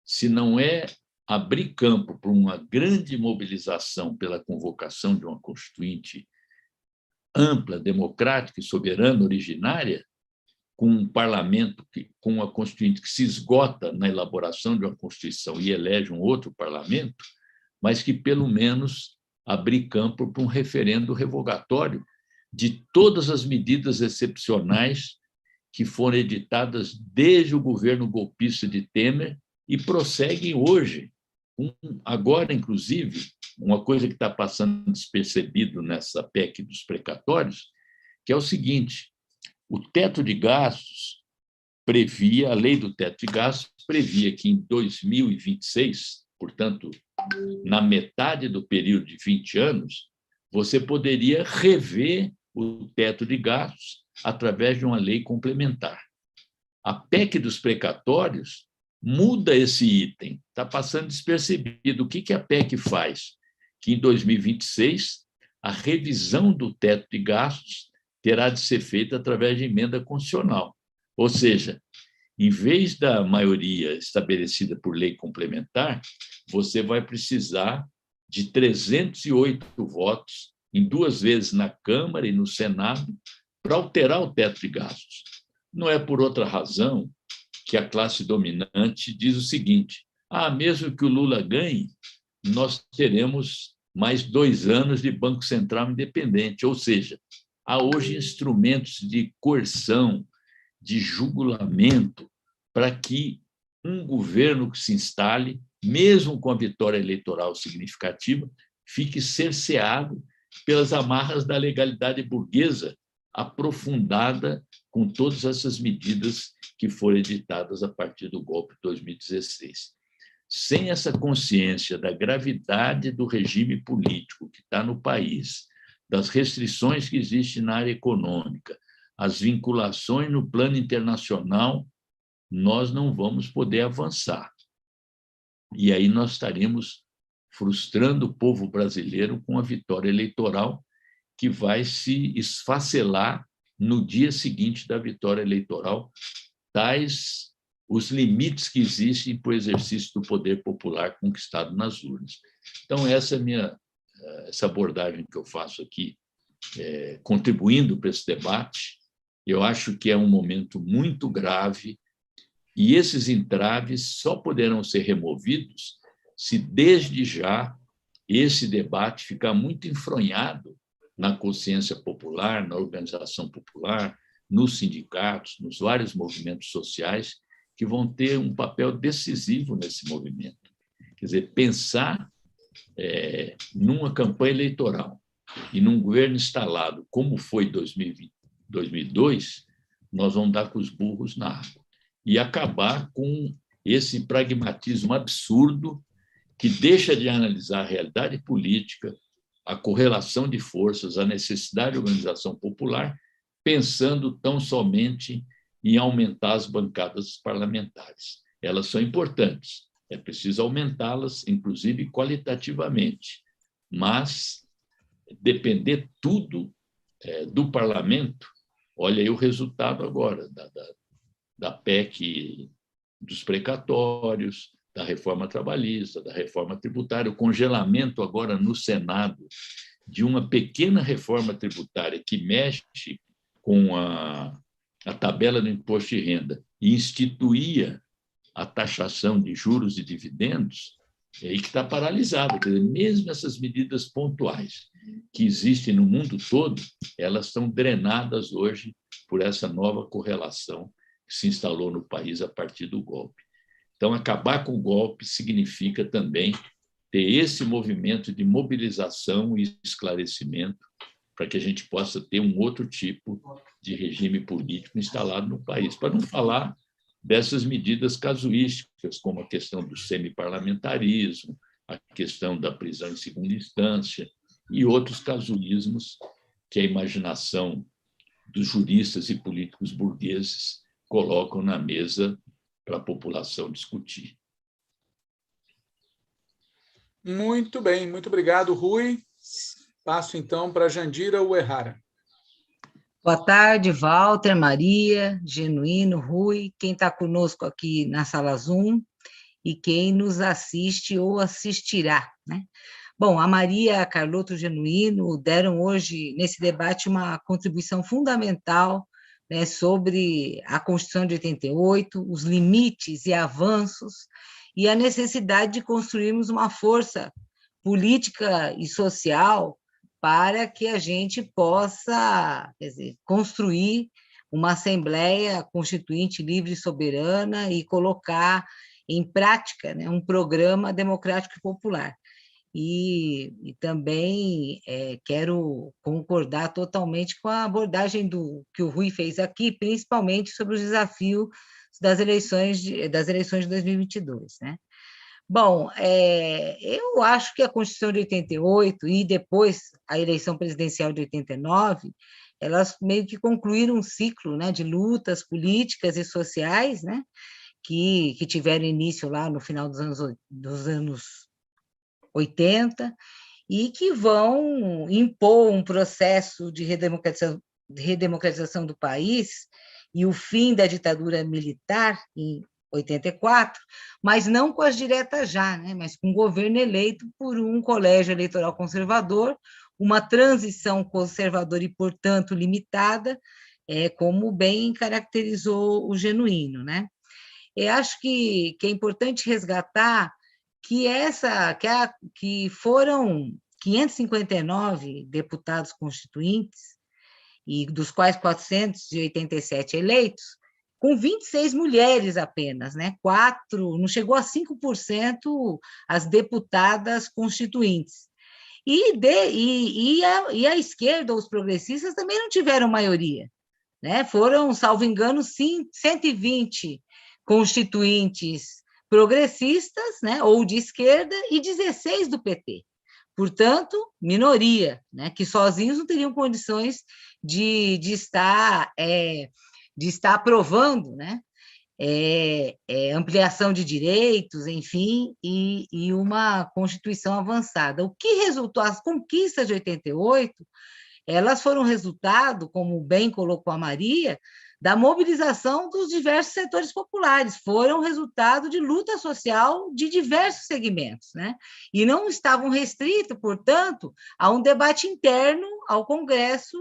se não é abrir campo para uma grande mobilização pela convocação de uma constituinte ampla, democrática e soberana, originária, com um parlamento, com uma constituinte que se esgota na elaboração de uma Constituição e elege um outro parlamento, mas que, pelo menos, abrir campo para um referendo revogatório de todas as medidas excepcionais que foram editadas desde o governo golpista de Temer e prosseguem hoje. Agora, inclusive, uma coisa que está passando despercebido nessa PEC dos precatórios, que é o seguinte: o teto de gastos previa, a lei do teto de gastos previa que em 2026, portanto, na metade do período de 20 anos, você poderia rever o teto de gastos através de uma lei complementar. A PEC dos precatórios muda esse item, está passando despercebido. O que a PEC faz? Que em 2026, a revisão do teto de gastos terá de ser feita através de emenda constitucional. Ou seja, em vez da maioria estabelecida por lei complementar, você vai precisar de 308 votos, em 2 vezes na Câmara e no Senado, para alterar o teto de gastos. Não é por outra razão que a classe dominante diz o seguinte: mesmo que o Lula ganhe, nós teremos mais 2 anos de Banco Central independente. Ou seja, há hoje instrumentos de coerção, de jugulamento, para que um governo que se instale, mesmo com a vitória eleitoral significativa, fique cerceado pelas amarras da legalidade burguesa, aprofundada com todas essas medidas que foram editadas a partir do golpe de 2016. Sem essa consciência da gravidade do regime político que está no país, das restrições que existem na área econômica, as vinculações no plano internacional, nós não vamos poder avançar. E aí nós estaremos frustrando o povo brasileiro com a vitória eleitoral que vai se esfacelar no dia seguinte da vitória eleitoral, tais os limites que existem para o exercício do poder popular conquistado nas urnas. Então, essa é essa abordagem que eu faço aqui, contribuindo para esse debate, Eu acho que é um momento muito grave e esses entraves só poderão ser removidos se, desde já, esse debate ficar muito enfronhado na consciência popular, na organização popular, nos sindicatos, nos vários movimentos sociais que vão ter um papel decisivo nesse movimento. Quer dizer, pensar numa campanha eleitoral e num governo instalado, como foi 2002, nós vamos dar com os burros na água e acabar com esse pragmatismo absurdo que deixa de analisar a realidade política, a correlação de forças, a necessidade de organização popular, pensando tão somente em aumentar as bancadas parlamentares. Elas são importantes, é preciso aumentá-las, inclusive qualitativamente, mas depender tudo do parlamento. Olha aí o resultado agora da PEC dos precatórios, da reforma trabalhista, da reforma tributária, o congelamento agora no Senado de uma pequena reforma tributária que mexe com a tabela do imposto de renda e instituía a taxação de juros e dividendos, e que está paralisada. Quer dizer, mesmo essas medidas pontuais que existem no mundo todo, elas são drenadas hoje por essa nova correlação que se instalou no país a partir do golpe. Então, acabar com o golpe significa também ter esse movimento de mobilização e esclarecimento para que a gente possa ter um outro tipo de regime político instalado no país, para não falar dessas medidas casuísticas, como a questão do semiparlamentarismo, a questão da prisão em segunda instância e outros casuísmos que a imaginação dos juristas e políticos burgueses colocam na mesa para a população discutir. Muito bem, muito obrigado, Rui. Passo, então, para Jandira Uehara. Boa tarde, Walter, Maria, Genuíno, Rui, quem está conosco aqui na sala Zoom e quem nos assiste ou assistirá, né? Bom, a Maria, a Carlotto, o Genuíno deram hoje, nesse debate, uma contribuição fundamental, né, sobre a Constituição de 88, os limites e avanços, e a necessidade de construirmos uma força política e social para que a gente possa, quer dizer, construir uma Assembleia Constituinte livre e soberana e colocar em prática, né, um programa democrático e popular. E também quero concordar totalmente com a abordagem que o Rui fez aqui, principalmente sobre os desafios das eleições de 2022, né? Bom, eu acho que a Constituição de 88 e depois a eleição presidencial de 89, elas meio que concluíram um ciclo, né, de lutas políticas e sociais, né, que tiveram início lá no final dos anos 80 e que vão impor um processo de redemocratização do país e o fim da ditadura militar em 84, mas não com as diretas já, né? Mas com um governo eleito por um colégio eleitoral conservador, uma transição conservadora e, portanto, limitada, como bem caracterizou o Genuíno, né? Eu acho que é importante resgatar que foram 559 deputados constituintes, e dos quais 487 eleitos, com 26 mulheres apenas, né? 4, não chegou a 5% as deputadas constituintes. E a esquerda, os progressistas, também não tiveram maioria, né? Foram, salvo engano, 120 constituintes progressistas, né? Ou de esquerda, e 16 do PT. Portanto, minoria, né? Que sozinhos não teriam condições de estar aprovando, né? Ampliação de direitos, enfim, e uma Constituição avançada. O que resultou, as conquistas de 88, elas foram resultado, como bem colocou a Maria, da mobilização dos diversos setores populares, foram resultado de luta social de diversos segmentos, né? E não estavam restritos, portanto, a um debate interno ao Congresso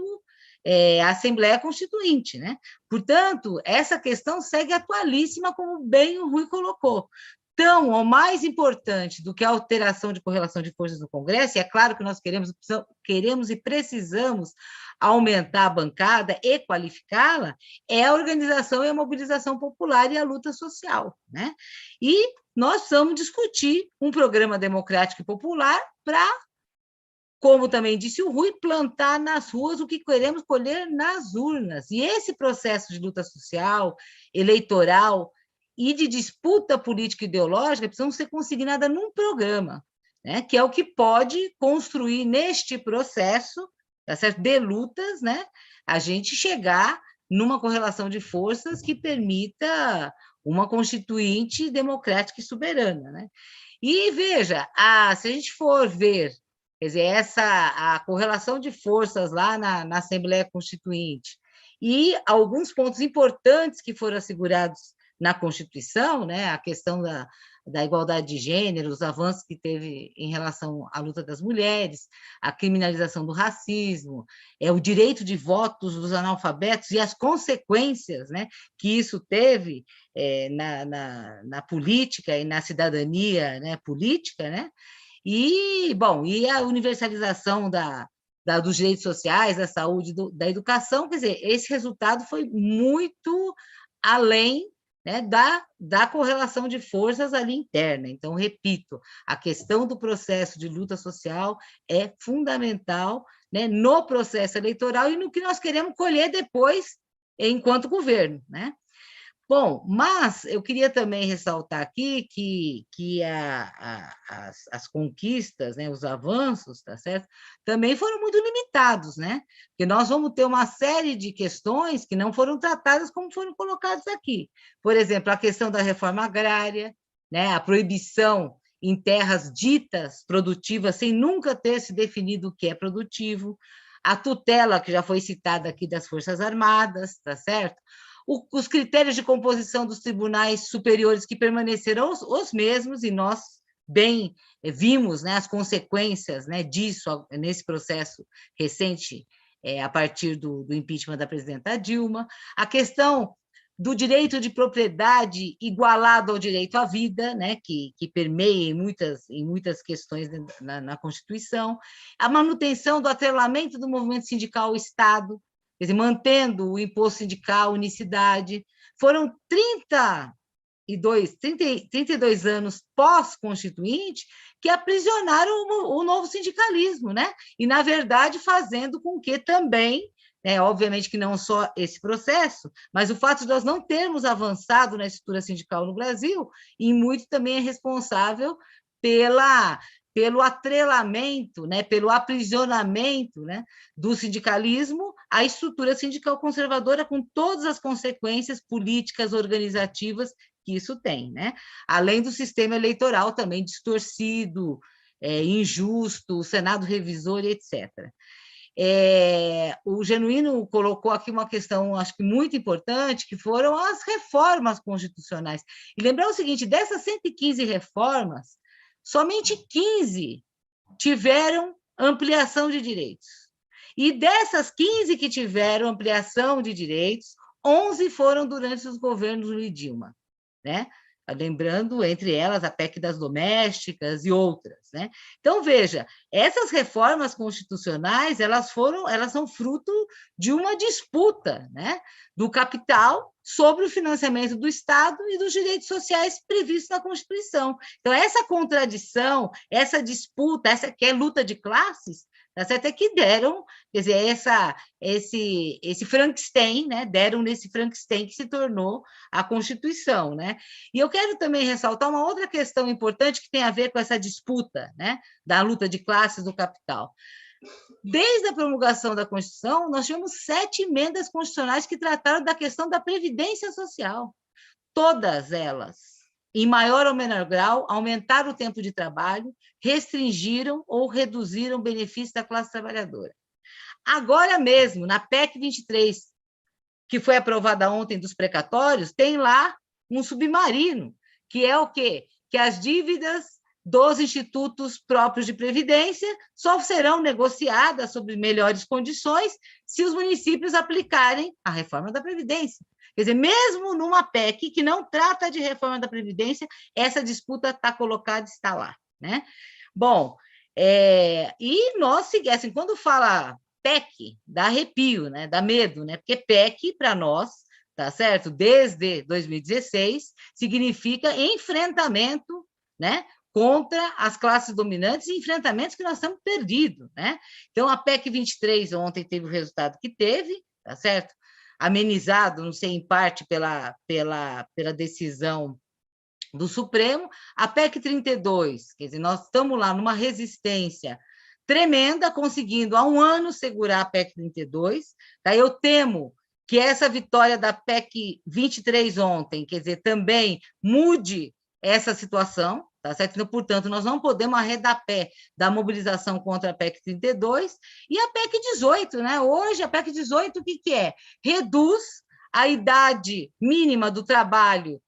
a Assembleia Constituinte, né? Portanto, essa questão segue atualíssima, como bem o Rui colocou. Tão ou mais importante do que a alteração de correlação de forças no Congresso, e é claro que nós queremos e precisamos aumentar a bancada e qualificá-la, é a organização e a mobilização popular e a luta social, né? E nós precisamos discutir um programa democrático e popular para, como também disse o Rui, plantar nas ruas o que queremos colher nas urnas. E esse processo de luta social, eleitoral e de disputa política e ideológica precisam ser consignadas num programa, né, que é o que pode construir neste processo, tá certo, de lutas, né, a gente chegar numa correlação de forças que permita uma constituinte democrática e soberana, né? E veja, se a gente for ver, quer dizer, a correlação de forças lá na Assembleia Constituinte e alguns pontos importantes que foram assegurados na Constituição, né, a questão da igualdade de gênero, os avanços que teve em relação à luta das mulheres, a criminalização do racismo, o direito de votos dos analfabetos e as consequências, né, que isso teve na política e na cidadania, né, política, né? E, bom, e a universalização dos direitos sociais, da saúde, da educação, quer dizer, esse resultado foi muito além, né, da correlação de forças ali interna. Então, repito, a questão do processo de luta social é fundamental, né, no processo eleitoral e no que nós queremos colher depois enquanto governo, né? Bom, mas eu queria também ressaltar aqui que as conquistas, né, os avanços, tá certo? Também foram muito limitados, né? Porque nós vamos ter uma série de questões que não foram tratadas como foram colocadas aqui. Por exemplo, a questão da reforma agrária, né, a proibição em terras ditas produtivas sem nunca ter se definido o que é produtivo, a tutela que já foi citada aqui das Forças Armadas, tá certo? Os critérios de composição dos tribunais superiores que permaneceram os mesmos, e nós bem vimos, né, as consequências, né, disso nesse processo recente, a partir do impeachment da presidenta Dilma, a questão do direito de propriedade igualado ao direito à vida, né, que permeia em muitas questões na Constituição, a manutenção do atrelamento do movimento sindical ao Estado, quer dizer, mantendo o imposto sindical, unicidade. Foram 32 anos pós-constituinte que aprisionaram o novo sindicalismo, né? E, na verdade, fazendo com que também, obviamente que não só esse processo, mas o fato de nós não termos avançado na estrutura sindical no Brasil, em muito também é responsável pelo atrelamento, né, pelo aprisionamento, né, do sindicalismo à estrutura sindical conservadora, com todas as consequências políticas, organizativas que isso tem, né? Além do sistema eleitoral também distorcido, injusto, o Senado revisor, etc. O Genuíno colocou aqui uma questão, acho que muito importante, que foram as reformas constitucionais. E lembrar o seguinte, dessas 115 reformas, somente 15 tiveram ampliação de direitos. E dessas 15 que tiveram ampliação de direitos, 11 foram durante os governos Lula e Dilma, né? Lembrando, entre elas, a PEC das domésticas e outras, né? Então, veja, essas reformas constitucionais, elas são fruto de uma disputa, né, do capital sobre o financiamento do Estado e dos direitos sociais previstos na Constituição. Então, essa contradição, essa disputa, essa que é luta de classes, tá certo? É que deram, quer dizer, esse Frankenstein, né? Deram nesse Frankenstein que se tornou a Constituição, né? E eu quero também ressaltar uma outra questão importante que tem a ver com essa disputa, né, da luta de classes do capital. Desde a promulgação da Constituição, nós tivemos 7 emendas constitucionais que trataram da questão da previdência social. Todas elas, em maior ou menor grau, aumentaram o tempo de trabalho, restringiram ou reduziram o benefício da classe trabalhadora. Agora mesmo, na PEC 23, que foi aprovada ontem dos precatórios, tem lá um submarino, que é o quê? Que as dívidas dos institutos próprios de previdência só serão negociadas sob melhores condições se os municípios aplicarem a reforma da Previdência. Quer dizer, mesmo numa PEC que não trata de reforma da Previdência, essa disputa está colocada, está lá, né? Bom, e nós, assim, quando fala PEC, dá arrepio, né? Dá medo, né? Porque PEC, para nós, tá certo? Desde 2016, significa enfrentamento, né? Contra as classes dominantes e enfrentamentos que nós estamos perdidos, né? Então, a PEC 23 ontem teve o resultado que teve, tá certo? Amenizado, não sei, em parte pela decisão do Supremo. A PEC 32, quer dizer, nós estamos lá numa resistência tremenda, conseguindo há um ano segurar a PEC 32. Tá? Eu temo que essa vitória da PEC 23 ontem, quer dizer, também mude essa situação, tá certo? Então, portanto, nós não podemos arredar pé da mobilização contra a PEC 32 e a PEC 18, né? Hoje, a PEC 18, o que é? Reduz a idade mínima do trabalho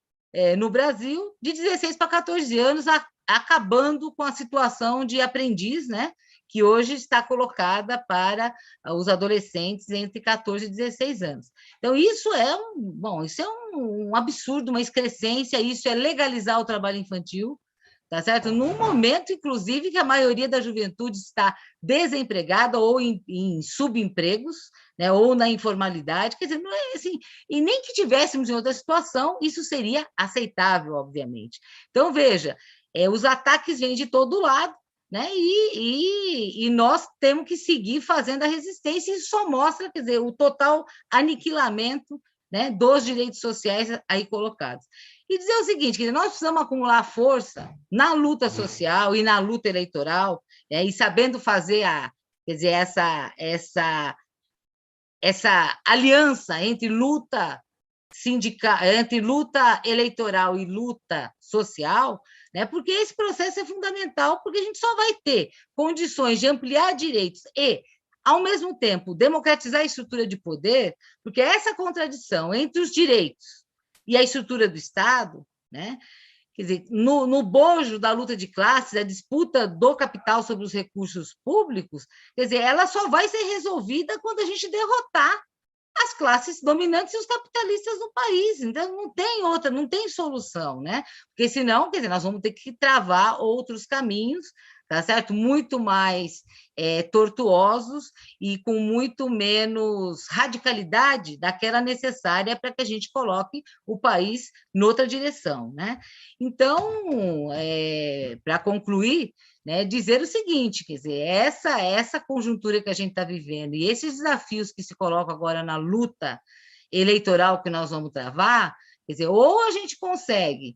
no Brasil de 16 para 14 anos, acabando com a situação de aprendiz, né? Que hoje está colocada para os adolescentes entre 14 e 16 anos. Então, isso é um absurdo, uma excrescência, isso é legalizar o trabalho infantil, tá certo? Num momento, inclusive, que a maioria da juventude está desempregada ou em subempregos, né, ou na informalidade, quer dizer, não é assim, e nem que tivéssemos em outra situação, isso seria aceitável, obviamente. Então, veja, os ataques vêm de todo lado, né? E nós temos que seguir fazendo a resistência, e isso só mostra, quer dizer, o total aniquilamento, né, dos direitos sociais aí colocados. E dizer o seguinte, quer dizer, nós precisamos acumular força na luta social e na luta eleitoral, né, e sabendo fazer quer dizer, essa aliança entre luta eleitoral e luta social, né? Porque esse processo é fundamental, porque a gente só vai ter condições de ampliar direitos e, ao mesmo tempo, democratizar a estrutura de poder, porque essa contradição entre os direitos e a estrutura do Estado, né? Quer dizer, no bojo da luta de classes, a disputa do capital sobre os recursos públicos, quer dizer, ela só vai ser resolvida quando a gente derrotar as classes dominantes e os capitalistas no país. Então, não tem solução, né? Porque senão, quer dizer, nós vamos ter que travar outros caminhos, tá certo? Muito mais tortuosos e com muito menos radicalidade daquela necessária para que a gente coloque o país noutra direção, né? Então, para concluir, né, dizer o seguinte, quer dizer, essa conjuntura que a gente está vivendo e esses desafios que se colocam agora na luta eleitoral que nós vamos travar, quer dizer, ou a gente consegue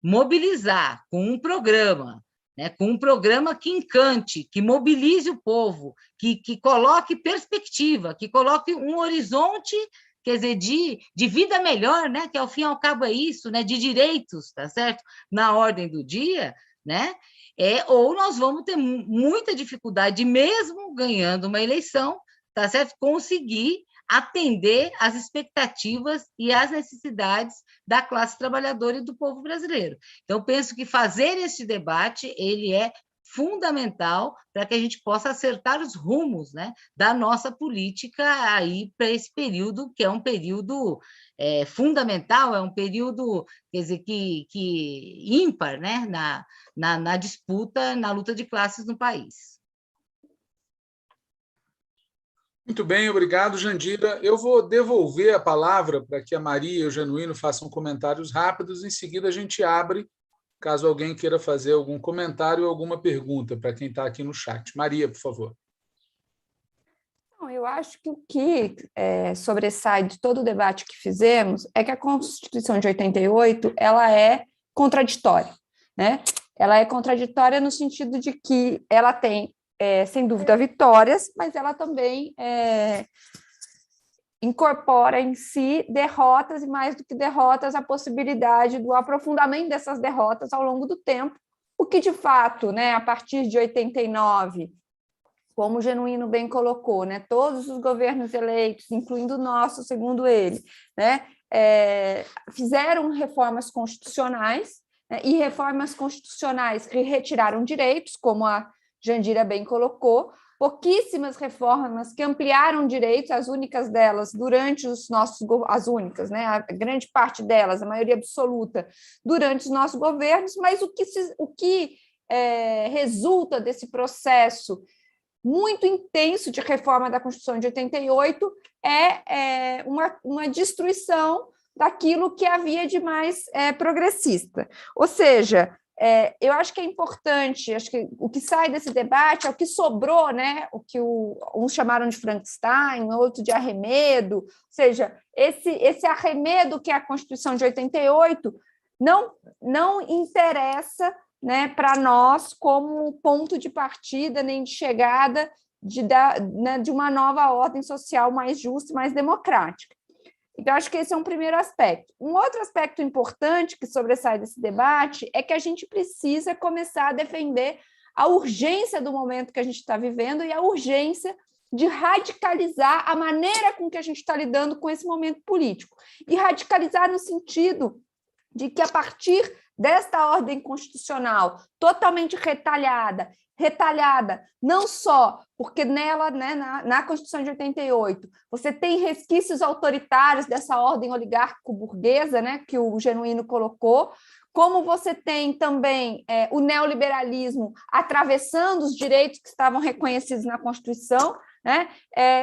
mobilizar com um programa, né, com um programa que encante, que mobilize o povo, que coloque perspectiva, que coloque um horizonte, quer dizer, de vida melhor, né, que ao fim e ao cabo é isso, né, de direitos, tá certo? Na ordem do dia, né? Ou nós vamos ter muita dificuldade, mesmo ganhando uma eleição, tá certo? Conseguir atender às expectativas e às necessidades da classe trabalhadora e do povo brasileiro. Então, penso que fazer esse debate ele é fundamental para que a gente possa acertar os rumos, né, da nossa política aí para esse período, que é um período fundamental, é um período, quer dizer, que ímpar, né, na disputa, na luta de classes no país. Muito bem, obrigado, Jandira. Eu vou devolver a palavra para que a Maria e o Genuíno façam comentários rápidos, em seguida a gente abre, caso alguém queira fazer algum comentário ou alguma pergunta para quem está aqui no chat. Maria, por favor. Eu acho que o que sobressai de todo o debate que fizemos é que a Constituição de 88 ela é contraditória, né? Ela é contraditória no sentido de que ela tem, sem dúvida, vitórias, mas ela também incorpora em si derrotas, e mais do que derrotas, a possibilidade do aprofundamento dessas derrotas ao longo do tempo, o que, de fato, né, a partir de 89, como o Genuíno bem colocou, né, todos os governos eleitos, incluindo o nosso, segundo ele, né, fizeram reformas constitucionais, né, e reformas constitucionais que retiraram direitos, como a Jandira bem colocou, pouquíssimas reformas que ampliaram direitos, as únicas delas durante os nossos, as únicas, né, a grande parte delas, a maioria absoluta, durante os nossos governos, mas o que resulta desse processo muito intenso de reforma da Constituição de 88 é uma destruição daquilo que havia de mais progressista. Ou seja, eu acho que é importante, acho que o que sai desse debate é o que sobrou, né? O que uns chamaram de Frankenstein, outro de arremedo, ou seja, esse arremedo que é a Constituição de 88 não interessa, né, para nós como ponto de partida nem de chegada de uma nova ordem social mais justa e mais democrática. Então, acho que esse é um primeiro aspecto. Um outro aspecto importante que sobressai desse debate é que a gente precisa começar a defender a urgência do momento que a gente está vivendo e a urgência de radicalizar a maneira com que a gente está lidando com esse momento político. E radicalizar no sentido de que, a partir desta ordem constitucional totalmente retalhada não só porque nela, né, na Constituição de 88, você tem resquícios autoritários dessa ordem oligárquico-burguesa, né, que o Genuíno colocou, como você tem também o neoliberalismo atravessando os direitos que estavam reconhecidos na Constituição, né?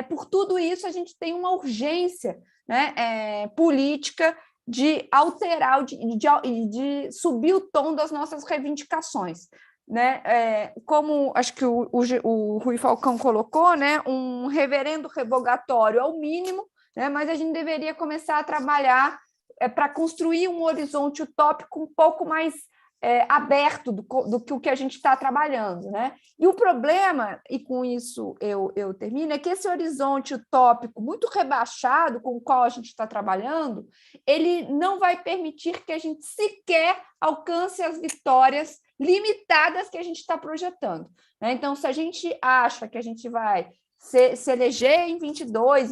Por tudo isso, a gente tem uma urgência, né, política de alterar, de subir o tom das nossas reivindicações, né? Como acho que o Rui Falcão colocou, né? Um reverendo revogatório é o mínimo, né? Mas a gente deveria começar a trabalhar para construir um horizonte utópico um pouco mais aberto do que o que a gente está trabalhando, né? E o problema, e com isso eu termino, é que esse horizonte utópico muito rebaixado com o qual a gente está trabalhando, ele não vai permitir que a gente sequer alcance as vitórias limitadas que a gente está projetando, né? Então, se a gente acha que a gente vai se eleger em 22,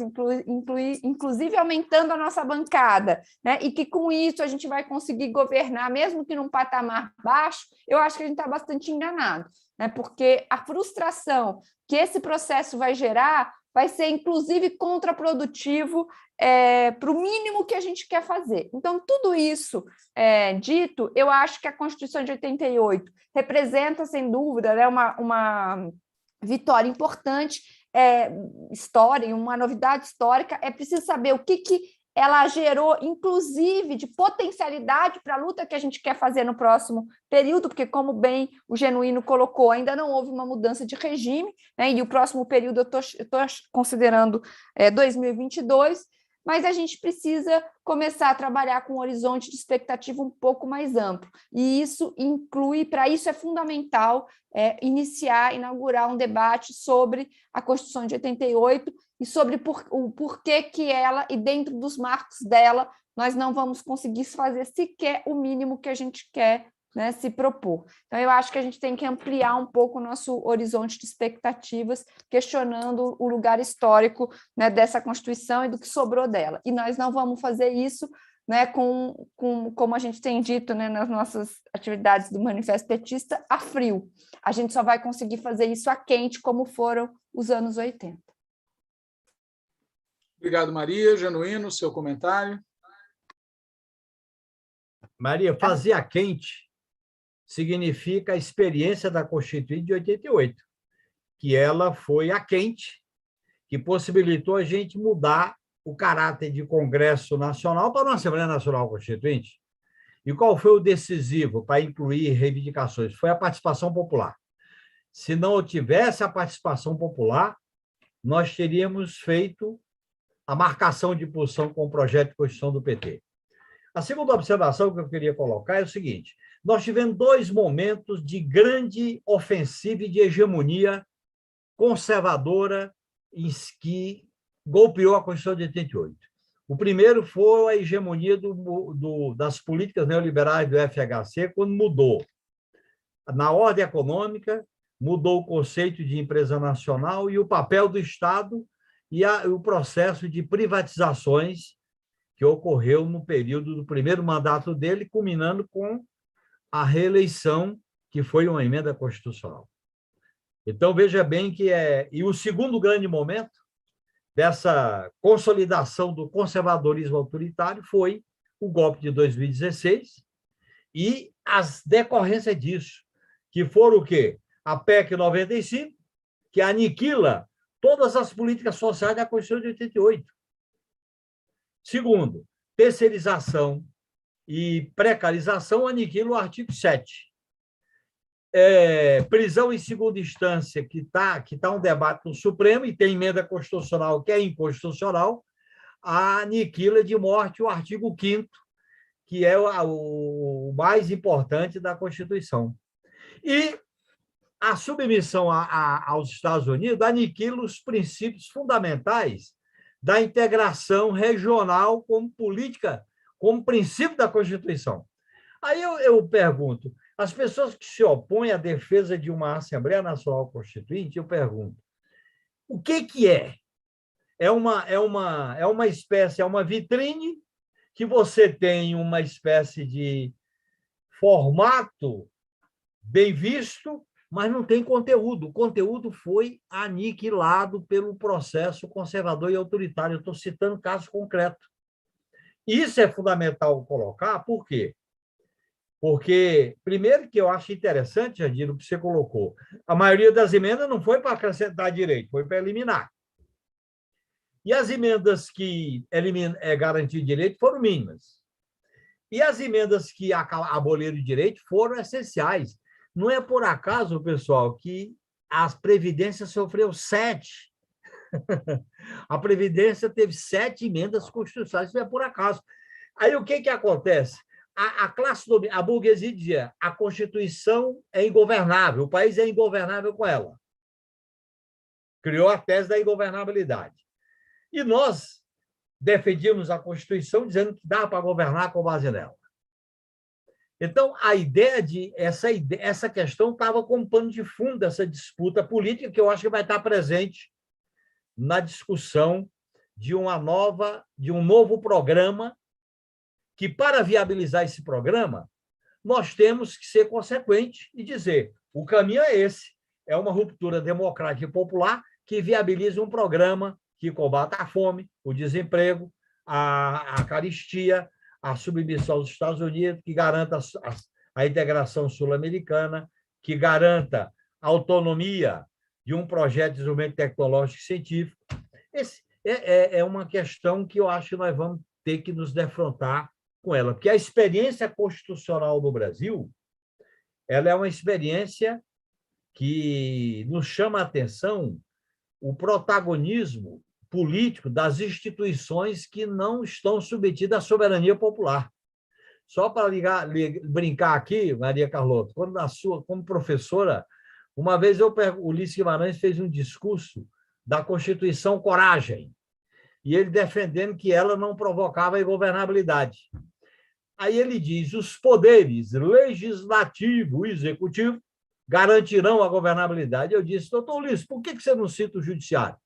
inclusive aumentando a nossa bancada, né? E que com isso a gente vai conseguir governar, mesmo que num patamar baixo, eu acho que a gente está bastante enganado, né? Porque a frustração que esse processo vai gerar vai ser, inclusive, contraprodutivo para o mínimo que a gente quer fazer. Então, tudo isso dito, eu acho que a Constituição de 88 representa, sem dúvida, né, uma vitória importante, história, uma novidade histórica. É preciso saber o que ela gerou, inclusive, de potencialidade para a luta que a gente quer fazer no próximo período, porque, como bem o Genuíno colocou, ainda não houve uma mudança de regime, né, e o próximo período eu estou considerando 2022, mas a gente precisa começar a trabalhar com um horizonte de expectativa um pouco mais amplo. E isso inclui, para isso é fundamental inaugurar um debate sobre a Constituição de 88 e sobre o porquê que ela, e dentro dos marcos dela, nós não vamos conseguir fazer sequer o mínimo que a gente quer, né, se propor. Então, eu acho que a gente tem que ampliar um pouco o nosso horizonte de expectativas, questionando o lugar histórico, né, dessa Constituição e do que sobrou dela. E nós não vamos fazer isso, né, como a gente tem dito, né, nas nossas atividades do Manifesto Petista, a frio. A gente só vai conseguir fazer isso a quente, como foram os anos 80. Obrigado, Maria. Genuíno, seu comentário. Maria, fazer a quente significa a experiência da Constituinte de 88, que ela foi a quente, que possibilitou a gente mudar o caráter de Congresso Nacional para uma Assembleia Nacional Constituinte. E qual foi o decisivo para incluir reivindicações? Foi a participação popular. Se não tivesse a participação popular, nós teríamos feito a marcação de posição com o projeto de Constituição do PT. A segunda observação que eu queria colocar é o seguinte: nós tivemos 2 momentos de grande ofensiva e de hegemonia conservadora que golpeou a Constituição de 88. O primeiro foi a hegemonia das políticas neoliberais do FHC, quando mudou na ordem econômica, mudou o conceito de empresa nacional e o papel do Estado e o processo de privatizações que ocorreu no período do primeiro mandato dele, culminando com a reeleição, que foi uma emenda constitucional. Então, veja bem que E o segundo grande momento dessa consolidação do conservadorismo autoritário foi o golpe de 2016 e as decorrências disso, que foram o quê? A PEC 95, que aniquila todas as políticas sociais da Constituição de 88. Segundo, terceirização e precarização aniquilam o artigo 7. Prisão em segunda instância, que tá um debate no Supremo, e tem emenda constitucional que é inconstitucional, aniquila de morte o artigo 5º, que é o mais importante da Constituição. E a submissão aos Estados Unidos aniquila os princípios fundamentais da integração regional como política, como princípio da Constituição. Aí eu pergunto, as pessoas que se opõem à defesa de uma Assembleia Nacional Constituinte, eu pergunto, o que é? É uma espécie, é uma vitrine que você tem uma espécie de formato bem visto, mas não tem conteúdo. O conteúdo foi aniquilado pelo processo conservador e autoritário. Eu estou citando casos concretos. Isso é fundamental colocar, por quê? Porque, primeiro, que eu acho interessante, Jandira, o que você colocou, a maioria das emendas não foi para acrescentar direito, foi para eliminar. E as emendas que garantiram direito foram mínimas. E as emendas que aboliram o direito foram essenciais. Não é por acaso, pessoal, que a Previdência sofreu 7. A Previdência teve 7 emendas constitucionais, não é por acaso. Aí o que acontece? A burguesia dizia a Constituição é ingovernável, o país é ingovernável com ela. Criou a tese da ingovernabilidade. E nós defendíamos a Constituição dizendo que dá para governar com base nela. Então, essa questão estava como pano de fundo dessa disputa política, que eu acho que vai estar presente na discussão de um novo programa, que, para viabilizar esse programa, nós temos que ser consequentes e dizer, o caminho é esse, é uma ruptura democrática e popular que viabiliza um programa que combata a fome, o desemprego, a carestia, a submissão aos Estados Unidos, que garanta a integração sul-americana, que garanta a autonomia de um projeto de desenvolvimento tecnológico e científico. Esse é uma questão que eu acho que nós vamos ter que nos defrontar com ela, porque a experiência constitucional no Brasil, ela é uma experiência que nos chama a atenção o protagonismo político das instituições que não estão submetidas à soberania popular. Só para brincar aqui, Maria Carlota, como professora, uma vez o Ulisses Guimarães fez um discurso da Constituição Coragem, e ele defendendo que ela não provocava a ingovernabilidade. Aí ele diz, os poderes legislativo e executivo garantirão a governabilidade. Eu disse, doutor Ulisses, por que você não cita o judiciário?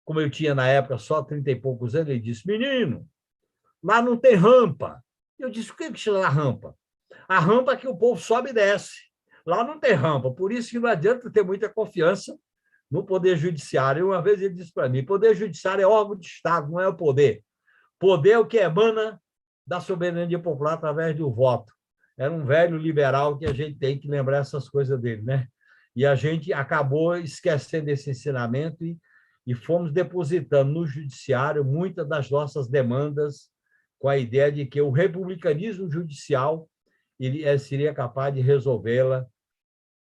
Como eu tinha, na época, só 30 e poucos anos, ele disse, menino, lá não tem rampa. Eu disse, o que chama rampa? A rampa é que o povo sobe e desce. Lá não tem rampa, por isso que não adianta ter muita confiança no Poder Judiciário. Uma vez ele disse para mim, Poder Judiciário é órgão de Estado, não é o poder. Poder é o que emana da soberania popular através do voto. Era um velho liberal que a gente tem que lembrar essas coisas dele, né? E a gente acabou esquecendo esse ensinamento e fomos depositando no judiciário muitas das nossas demandas com a ideia de que o republicanismo judicial seria capaz de resolvê-la.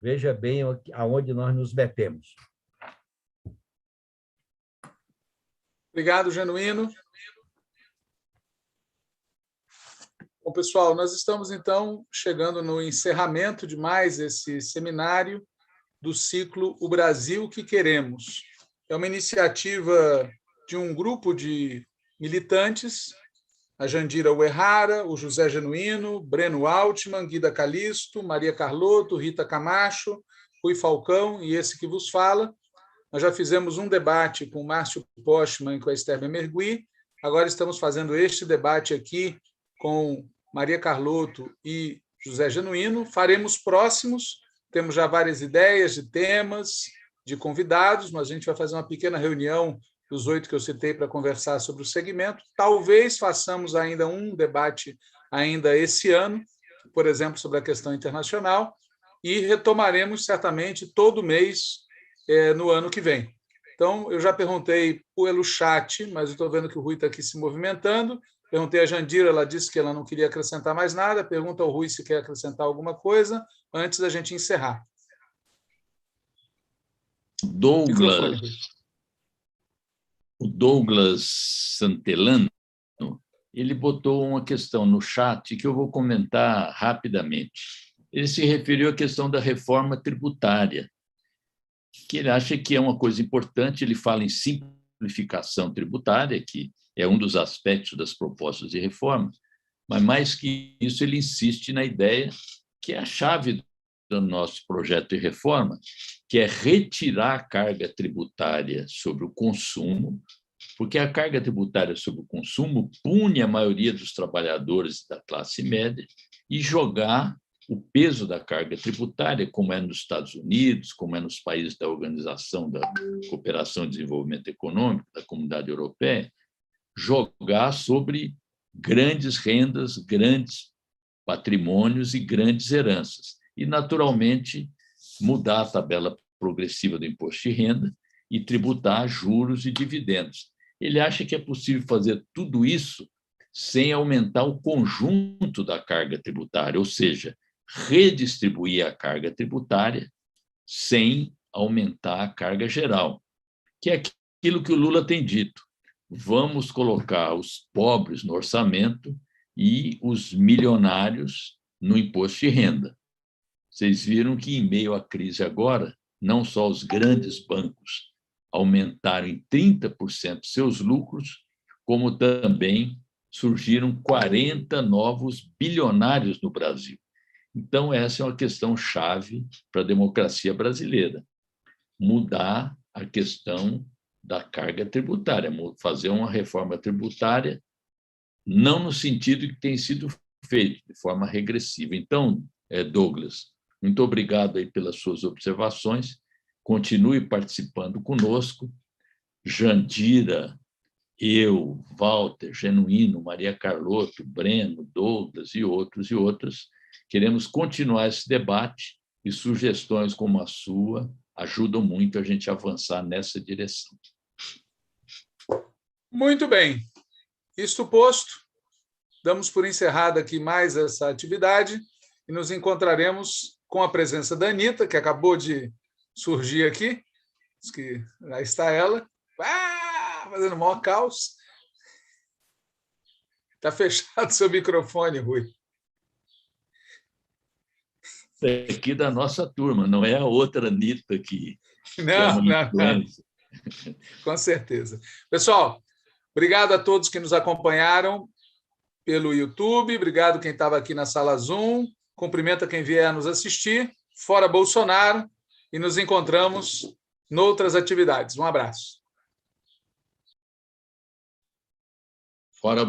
Veja bem aonde nós nos metemos. Obrigado, Genuíno. Bom, pessoal, nós estamos, então, chegando no encerramento de mais esse seminário do ciclo O Brasil que Queremos. É uma iniciativa de um grupo de militantes, a Jandira Uehara, o José Genuíno, Breno Altman, Guida Calisto, Maria Carlotto, Rita Camacho, Rui Falcão e esse que vos fala. Nós já fizemos um debate com o Márcio Postman e com a Esther Bemergui. Agora estamos fazendo este debate aqui com Maria Carlotto e José Genuíno. Faremos próximos, temos já várias ideias de temas, de convidados, mas a gente vai fazer uma pequena reunião dos 8 que eu citei para conversar sobre o segmento. Talvez façamos ainda um debate ainda esse ano, por exemplo, sobre a questão internacional, e retomaremos certamente todo mês no ano que vem. Então, eu já perguntei pelo chat, mas eu estou vendo que o Rui está aqui se movimentando. Perguntei a Jandira, ela disse que ela não queria acrescentar mais nada. Pergunta ao Rui se quer acrescentar alguma coisa antes da gente encerrar. O Douglas Santelano, ele botou uma questão no chat que eu vou comentar rapidamente. Ele se referiu à questão da reforma tributária, que ele acha que é uma coisa importante. Ele fala em simplificação tributária, que é um dos aspectos das propostas de reforma, mas, mais que isso, ele insiste na ideia que é a chave do nosso projeto de reforma, que é retirar a carga tributária sobre o consumo, porque a carga tributária sobre o consumo pune a maioria dos trabalhadores da classe média e jogar o peso da carga tributária, como é nos Estados Unidos, como é nos países da Organização da Cooperação e Desenvolvimento Econômico, da Comunidade Europeia, jogar sobre grandes rendas, grandes patrimônios e grandes heranças. E, naturalmente, mudar a tabela progressiva do imposto de renda e tributar juros e dividendos. Ele acha que é possível fazer tudo isso sem aumentar o conjunto da carga tributária, ou seja, redistribuir a carga tributária sem aumentar a carga geral, que é aquilo que o Lula tem dito. Vamos colocar os pobres no orçamento e os milionários no imposto de renda. Vocês viram que, em meio à crise agora, não só os grandes bancos aumentaram em 30% seus lucros, como também surgiram 40 novos bilionários no Brasil. Então, essa é uma questão chave para a democracia brasileira. Mudar a questão da carga tributária, fazer uma reforma tributária, não no sentido que tem sido feito, de forma regressiva. Então, Douglas, muito obrigado aí pelas suas observações. Continue participando conosco. Jandira, eu, Walter, Genuíno, Maria Carlotto, Breno, Douglas e outras, queremos continuar esse debate e sugestões como a sua ajudam muito a gente a avançar nessa direção. Muito bem. Isto posto, damos por encerrada aqui mais essa atividade e nos encontraremos com a presença da Anitta, que acabou de surgir aqui. Que lá está ela, fazendo o maior caos. Está fechado seu microfone, Rui. É aqui da nossa turma, não é a outra Anitta que não. Com certeza. Pessoal, obrigado a todos que nos acompanharam pelo YouTube, obrigado quem estava aqui na sala Zoom, cumprimenta quem vier nos assistir, fora Bolsonaro, e nos encontramos noutras atividades. Um abraço. Fora